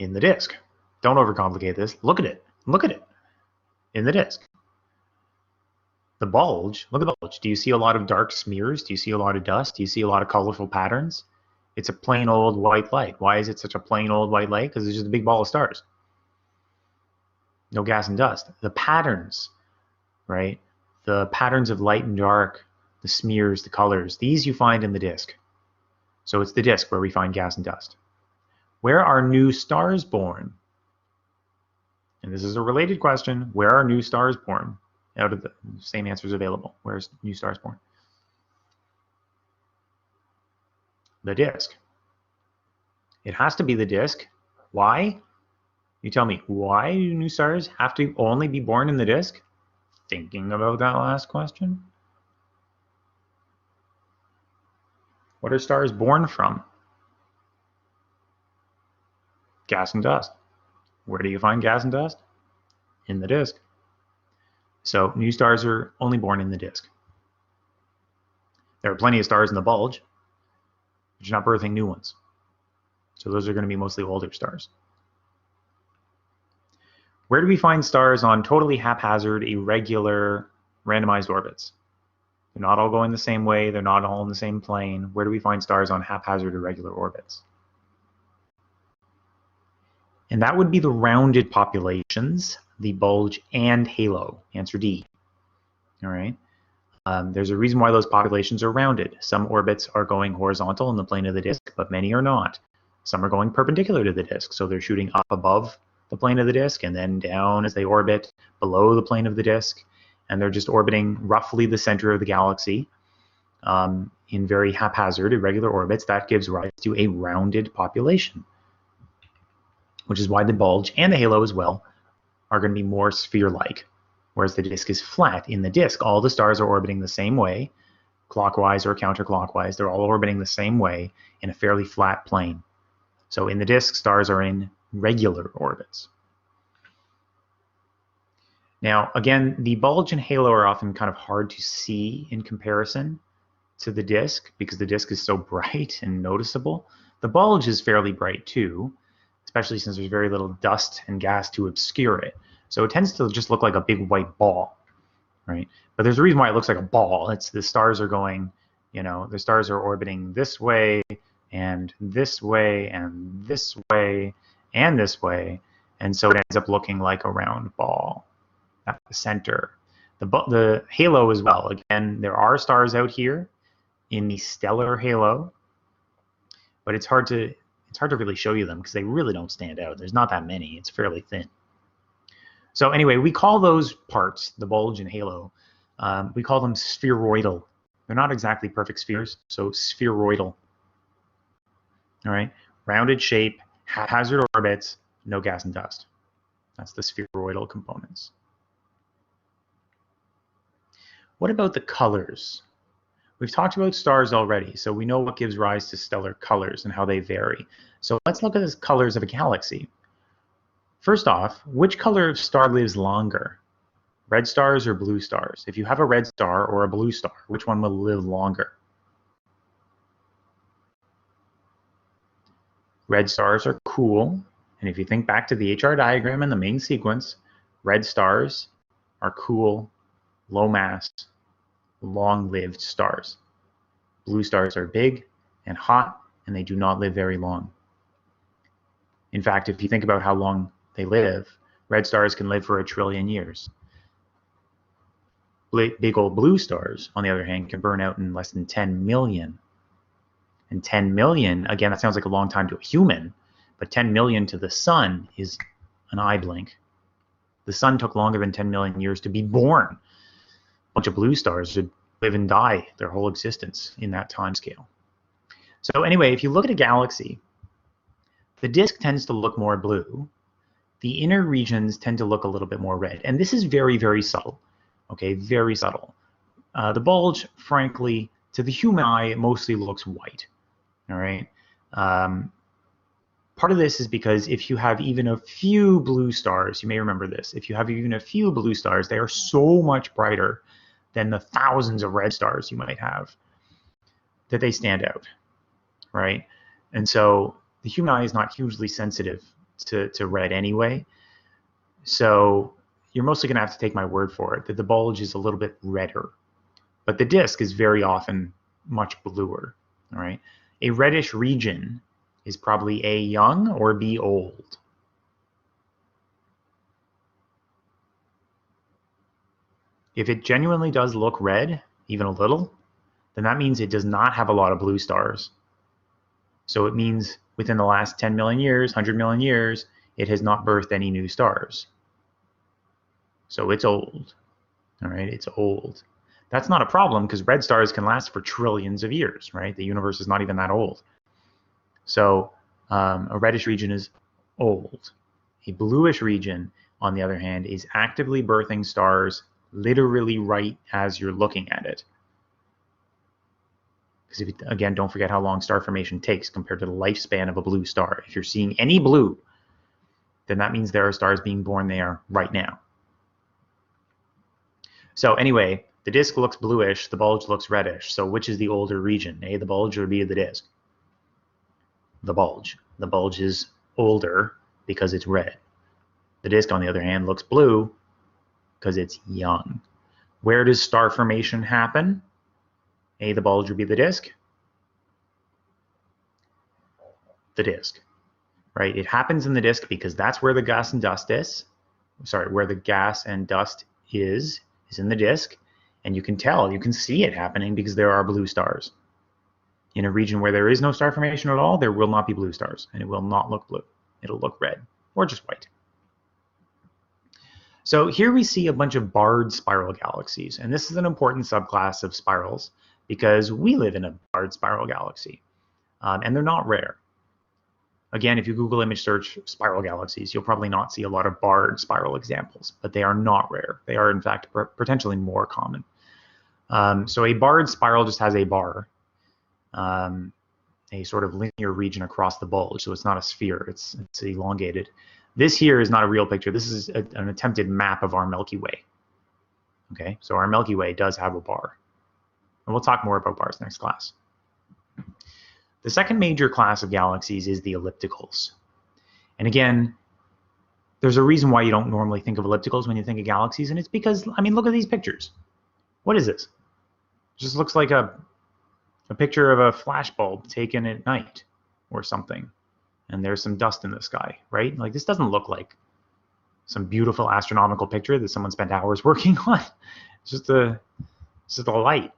In the disk. Don't overcomplicate this. Look at it. Look at it. In the disk. The bulge, look at the bulge. Do you see a lot of dark smears? Do you see a lot of dust? Do you see a lot of colorful patterns? It's a plain old white light. Why is it such a plain old white light? Because it's just a big ball of stars. No gas and dust. The patterns, right? The patterns of light and dark, the smears, the colors, these you find in the disk. So it's the disk where we find gas and dust. Where are new stars born? And this is a related question. Where are new stars born? Out of the same answers available. Where's new stars born? The disk. It has to be the disk. Why? You tell me, why do new stars have to only be born in the disk? thinking about that last question? What are stars born from? Gas and dust. Where do you find gas and dust? In the disk. So new stars are only born in the disk. There are plenty of stars in the bulge, but you're not birthing new ones. So those are going to be mostly older stars. Where do we find stars on totally haphazard, irregular, randomized orbits? They're not all going the same way. They're not all in the same plane. Where do we find stars on haphazard, irregular orbits? And that would be the rounded populations, the bulge and halo. Answer D. All right. There's a reason why those populations are rounded. Some orbits are going horizontal in the plane of the disk, but many are not. Some are going perpendicular to the disk, so they're shooting up above the plane of the disk and then down as they orbit below the plane of the disk, and they're just orbiting roughly the center of the galaxy in very haphazard, irregular orbits. That gives rise to a rounded population, which is why the bulge and the halo as well are going to be more sphere-like, whereas the disk is flat. In the disk, all the stars are orbiting the same way, clockwise or counterclockwise. They're all orbiting the same way in a fairly flat plane. So in the disk, stars are in regular orbits. Now, again, the bulge and halo are often kind of hard to see in comparison to the disk because the disk is so bright and noticeable. The bulge is fairly bright too, especially since there's very little dust and gas to obscure it. So it tends to just look like a big white ball, right? But there's a reason why it looks like a ball. It's the stars are going, the stars are orbiting this way and this way and this way and this way. And so it ends up looking like a round ball at the center. The halo as well. Again, there are stars out here in the stellar halo, but it's hard to really show you them because they really don't stand out. There's not that many. It's fairly thin. So anyway, we call those parts, the bulge and halo, we call them spheroidal. They're not exactly perfect spheres, so spheroidal. All right, rounded shape, haphazard orbits, no gas and dust. That's the spheroidal components. What about the colors? We've talked about stars already, so we know what gives rise to stellar colors and how they vary. So let's look at the colors of a galaxy. First off, which color of star lives longer? Red stars or blue stars? If you have a red star or a blue star, which one will live longer? Red stars are cool, and if you think back to the HR diagram and the main sequence, red stars are cool, low mass, long-lived stars. Blue stars are big and hot, and they do not live very long. In fact, if you think about how long they live, red stars can live for 1 trillion years. Big old blue stars, on the other hand, can burn out in less than 10 million. And 10 million, again, that sounds like a long time to a human, but 10 million to the sun is an eye blink. The sun took longer than 10 million years to be born. A bunch of blue stars would live and die their whole existence in that time scale. So anyway, if you look at a galaxy, the disk tends to look more blue. The inner regions tend to look a little bit more red. And this is very, very subtle. Okay, very subtle. The bulge, frankly, to the human eye, it mostly looks white. All right. Part of this is because if you have even a few blue stars, you may remember this, if you have even a few blue stars, they are so much brighter than the thousands of red stars you might have that they stand out, right? And so the human eye is not hugely sensitive to red anyway. So you're mostly going to have to take my word for it that the bulge is a little bit redder, but the disk is very often much bluer, all right? A reddish region is probably A, young, or B, old. If it genuinely does look red, even a little, then that means it does not have a lot of blue stars. So it means within the last 10 million years, 100 million years, it has not birthed any new stars. So it's old, all right? It's old. That's not a problem because red stars can last for trillions of years, right? The universe is not even that old. So a reddish region is old. A bluish region, on the other hand, is actively birthing stars literally right as you're looking at it. Because again, don't forget how long star formation takes compared to the lifespan of a blue star. If you're seeing any blue, then that means there are stars being born there right now. So anyway, the disk looks bluish, the bulge looks reddish. So which is the older region, A, the bulge, or B, the disk? The bulge. The bulge is older because it's red. The disk, on the other hand, looks blue because it's young. Where does star formation happen? A, the bulge, or B, the disk? The disk, right? It happens in the disk because that's where the gas and dust is. Sorry, where the gas and dust is in the disk. And you can tell, you can see it happening because there are blue stars. In a region where there is no star formation at all, there will not be blue stars, and it will not look blue. It'll look red or just white. So here we see a bunch of barred spiral galaxies, and this is an important subclass of spirals because we live in a barred spiral galaxy, and they're not rare. Again, if you Google image search spiral galaxies, you'll probably not see a lot of barred spiral examples, but they are not rare. They are, in fact, potentially more common. So a barred spiral just has a bar, a sort of linear region across the bulge, so it's not a sphere, it's elongated. This here is not a real picture. This is an attempted map of our Milky Way. Okay, so our Milky Way does have a bar. And we'll talk more about bars next class. The second major class of galaxies is the ellipticals. And again, there's a reason why you don't normally think of ellipticals when you think of galaxies, and it's because, I mean, look at these pictures. What is this? It just looks like a picture of a flashbulb taken at night or something. And there's some dust in the sky, right? Like, this doesn't look like some beautiful astronomical picture that someone spent hours working on. It's just a light.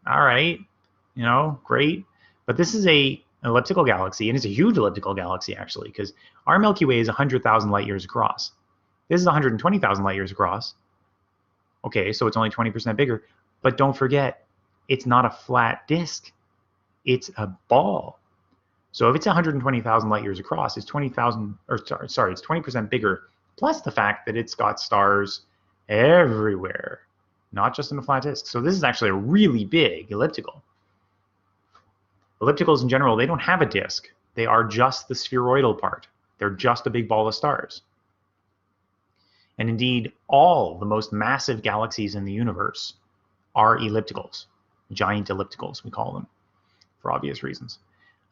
All right, you know, great. But this is an elliptical galaxy, and it's a huge elliptical galaxy, actually, because our Milky Way is 100,000 light years across. This is 120,000 light years across. Okay, so it's only 20% bigger. But don't forget, it's not a flat disk. It's a ball. So if it's 120,000 light years across, it's 20,000, or sorry, it's 20% bigger, plus the fact that it's got stars everywhere, not just in a flat disk. So this is actually a really big elliptical. Ellipticals in general, they don't have a disk. They are just the spheroidal part. They're just a big ball of stars. And indeed, all the most massive galaxies in the universe are ellipticals, giant ellipticals, we call them, for obvious reasons.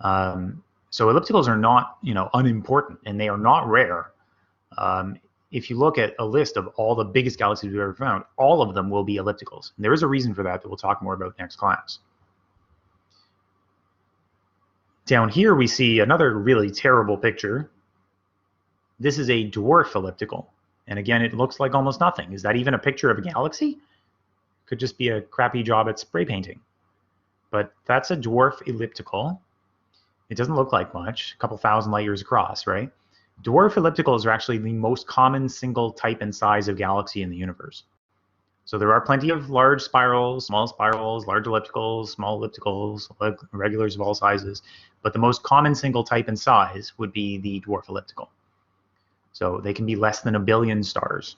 So ellipticals are not, unimportant, and they are not rare. If you look at a list of all the biggest galaxies we've ever found, all of them will be ellipticals. And there is a reason for that we'll talk more about next class. Down here we see another really terrible picture. This is a dwarf elliptical. And again, it looks like almost nothing. Is that even a picture of a galaxy? Could just be a crappy job at spray painting. But that's a dwarf elliptical. It doesn't look like much, a couple thousand light years across, right? Dwarf ellipticals are actually the most common single type and size of galaxy in the universe. So there are plenty of large spirals, large ellipticals, small ellipticals, regulars of all sizes, but the most common single type and size would be the dwarf elliptical. So they can be less than 1 billion stars.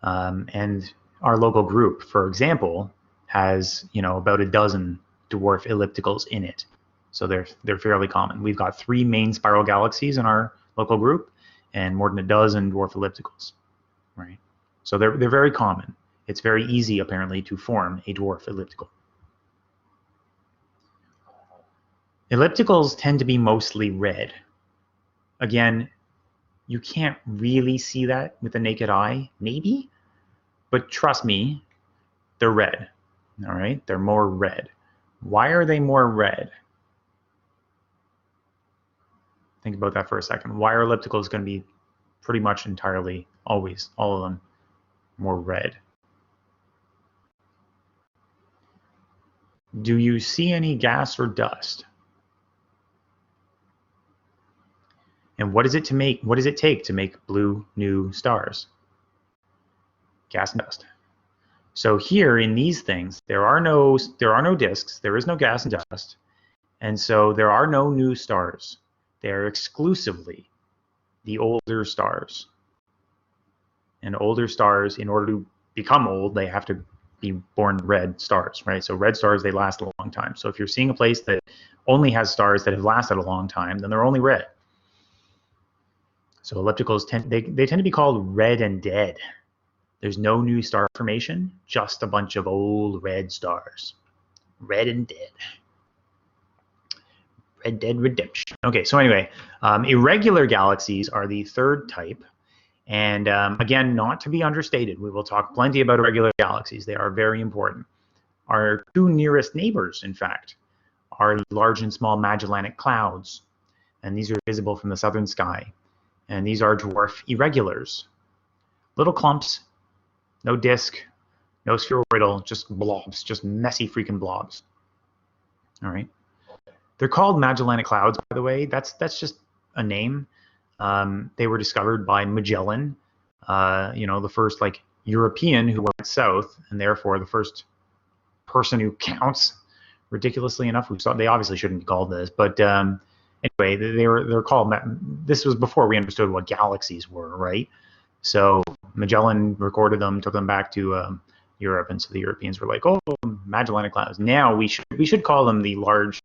And our local group, for example, has about a dozen dwarf ellipticals in it. So they're fairly common. We've got 3 main spiral galaxies in our local group and more than a dozen dwarf ellipticals, right? So they're very common. It's very easy, apparently, to form a dwarf elliptical. Ellipticals tend to be mostly red. Again, you can't really see that with the naked eye, maybe, but trust me, they're red. All right, they're more red. Why are they more red? Think about that for a second. Why are ellipticals going to be pretty much entirely, always, all of them, more red? Do you see any gas or dust? And what does it take to make blue new stars? Gas and dust. So here in these things, there are no disks, there is no gas and dust, and so there are no new stars. They are exclusively the older stars. And older stars, in order to become old, they have to be born red stars, right? So red stars, they last a long time. So if you're seeing a place that only has stars that have lasted a long time, then they're only red. So ellipticals they tend to be called red and dead. There's no new star formation, just a bunch of old red stars. Red and dead. Red Dead Redemption. Okay, so anyway, irregular galaxies are the third type. And again, not to be understated, we will talk plenty about irregular galaxies. They are very important. Our two nearest neighbors, in fact, are large and small Magellanic Clouds. And these are visible from the southern sky. And these are dwarf irregulars. Little clumps, no disk, no spheroidal, just blobs, just messy freaking blobs. All right. They're called Magellanic Clouds, by the way. That's just a name. They were discovered by Magellan, the first European who went south, and therefore the first person who counts. Ridiculously enough, they obviously shouldn't be called this, but anyway, they're called. This was before we understood what galaxies were, right? So Magellan recorded them, took them back to Europe, and so the Europeans were like, "Oh, Magellanic Clouds." Now we should call them the large,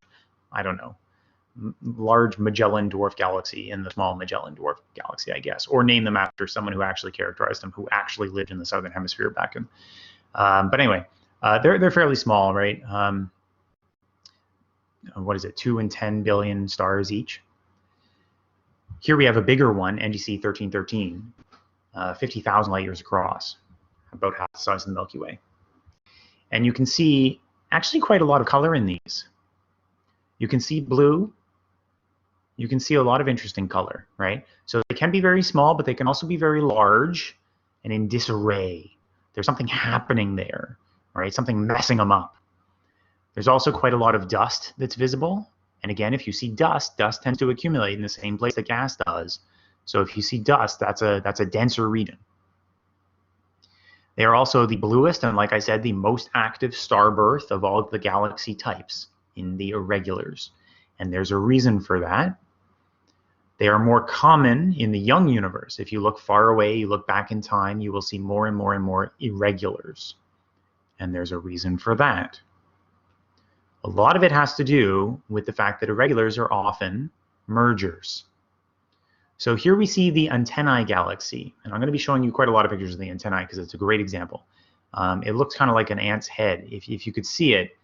large Magellan dwarf galaxy and the small Magellan dwarf galaxy, I guess, or name them after someone who actually characterized them, who actually lived in the southern hemisphere back in. But anyway, they're fairly small, right? What is it? 2 and 10 billion stars each. Here we have a bigger one, NGC 1313, 50,000 light years across, about half the size of the Milky Way. And you can see actually quite a lot of color in these. You can see blue. You can see a lot of interesting color, right? So they can be very small, but they can also be very large and in disarray. There's something happening there, right? Something messing them up. There's also quite a lot of dust that's visible. And again, if you see dust, dust tends to accumulate in the same place that gas does. So if you see dust, that's a denser region. They are also the bluest and, like I said, the most active star birth of all of the galaxy types in the irregulars. And there's a reason for that. They are more common in the young universe. If you look far away, you look back in time, you will see more and more and more irregulars. And there's a reason for that. A lot of it has to do with the fact that irregulars are often mergers. So here we see the antennae galaxy, and I'm going to be showing you quite a lot of pictures of the antennae because it's a great example. It looks kind of like an ant's head. If you could see it,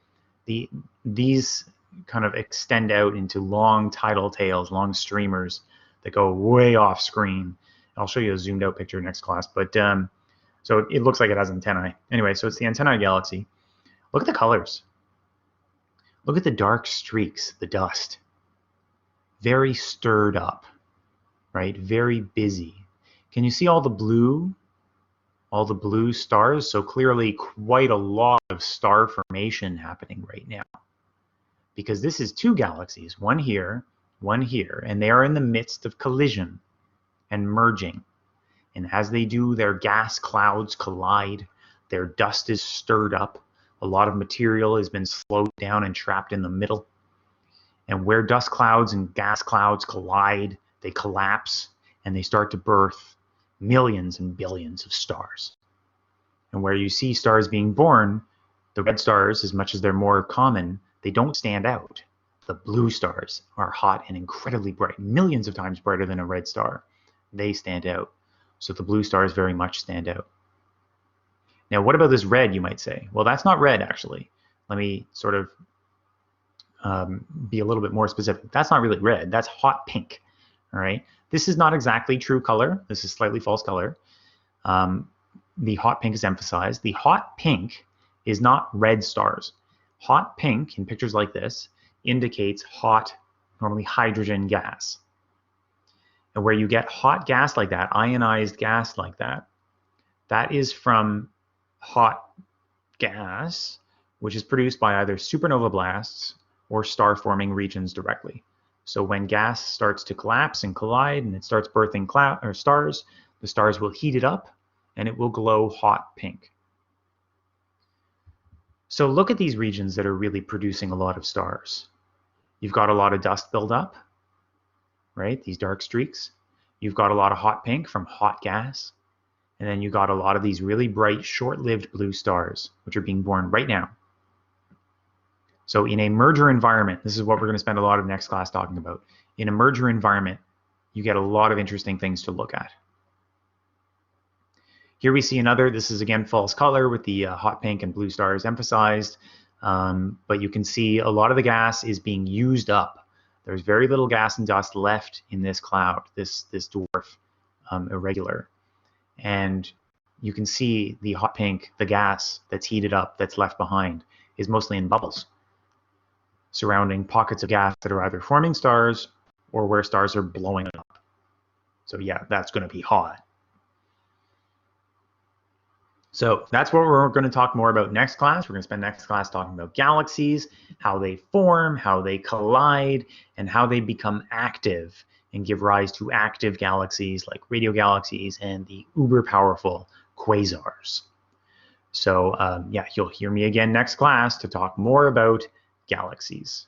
these kind of extend out into long tidal tails, long streamers that go way off screen. I'll show you a zoomed out picture next class, but so it looks like it has antennae. Anyway, so it's the antennae galaxy. Look at the colors. Look at the dark streaks, the dust. Very stirred up, right? Very busy. Can you see all the blue stars? So clearly quite a lot of star formation happening right now. Because this is two galaxies, one here, and they are in the midst of collision and merging. And as they do, their gas clouds collide, their dust is stirred up, a lot of material has been slowed down and trapped in the middle. And where dust clouds and gas clouds collide, they collapse and they start to birth millions and billions of stars. And where you see stars being born, the red stars, as much as they're more common, they don't stand out. The blue stars are hot and incredibly bright, millions of times brighter than a red star. They stand out. So the blue stars very much stand out. Now, what about this red, you might say? Well, that's not red, actually. Let me sort of be a little bit more specific. That's not really red. That's hot pink, all right? This is not exactly true color. This is slightly false color. The hot pink is emphasized. The hot pink is not red stars. Hot pink, in pictures like this, indicates hot, normally hydrogen gas. And where you get hot gas like that, ionized gas like that, that is from hot gas, which is produced by either supernova blasts or star-forming regions directly. So when gas starts to collapse and collide and it starts birthing stars, the stars will heat it up and it will glow hot pink. So look at these regions that are really producing a lot of stars. You've got a lot of dust buildup, right? These dark streaks. You've got a lot of hot pink from hot gas. And then you got a lot of these really bright, short-lived blue stars, which are being born right now. So in a merger environment, this is what we're going to spend a lot of next class talking about. In a merger environment, you get a lot of interesting things to look at. Here we see another, this is again false color with the hot pink and blue stars emphasized, but you can see a lot of the gas is being used up. There's very little gas and dust left in this cloud, this dwarf irregular. And you can see the hot pink, the gas that's heated up, that's left behind, is mostly in bubbles surrounding pockets of gas that are either forming stars or where stars are blowing up. So yeah, that's going to be hot. So that's what we're going to talk more about next class. We're going to spend next class talking about galaxies, how they form, how they collide, and how they become active and give rise to active galaxies like radio galaxies and the uber powerful quasars. So yeah, you'll hear me again next class to talk more about galaxies.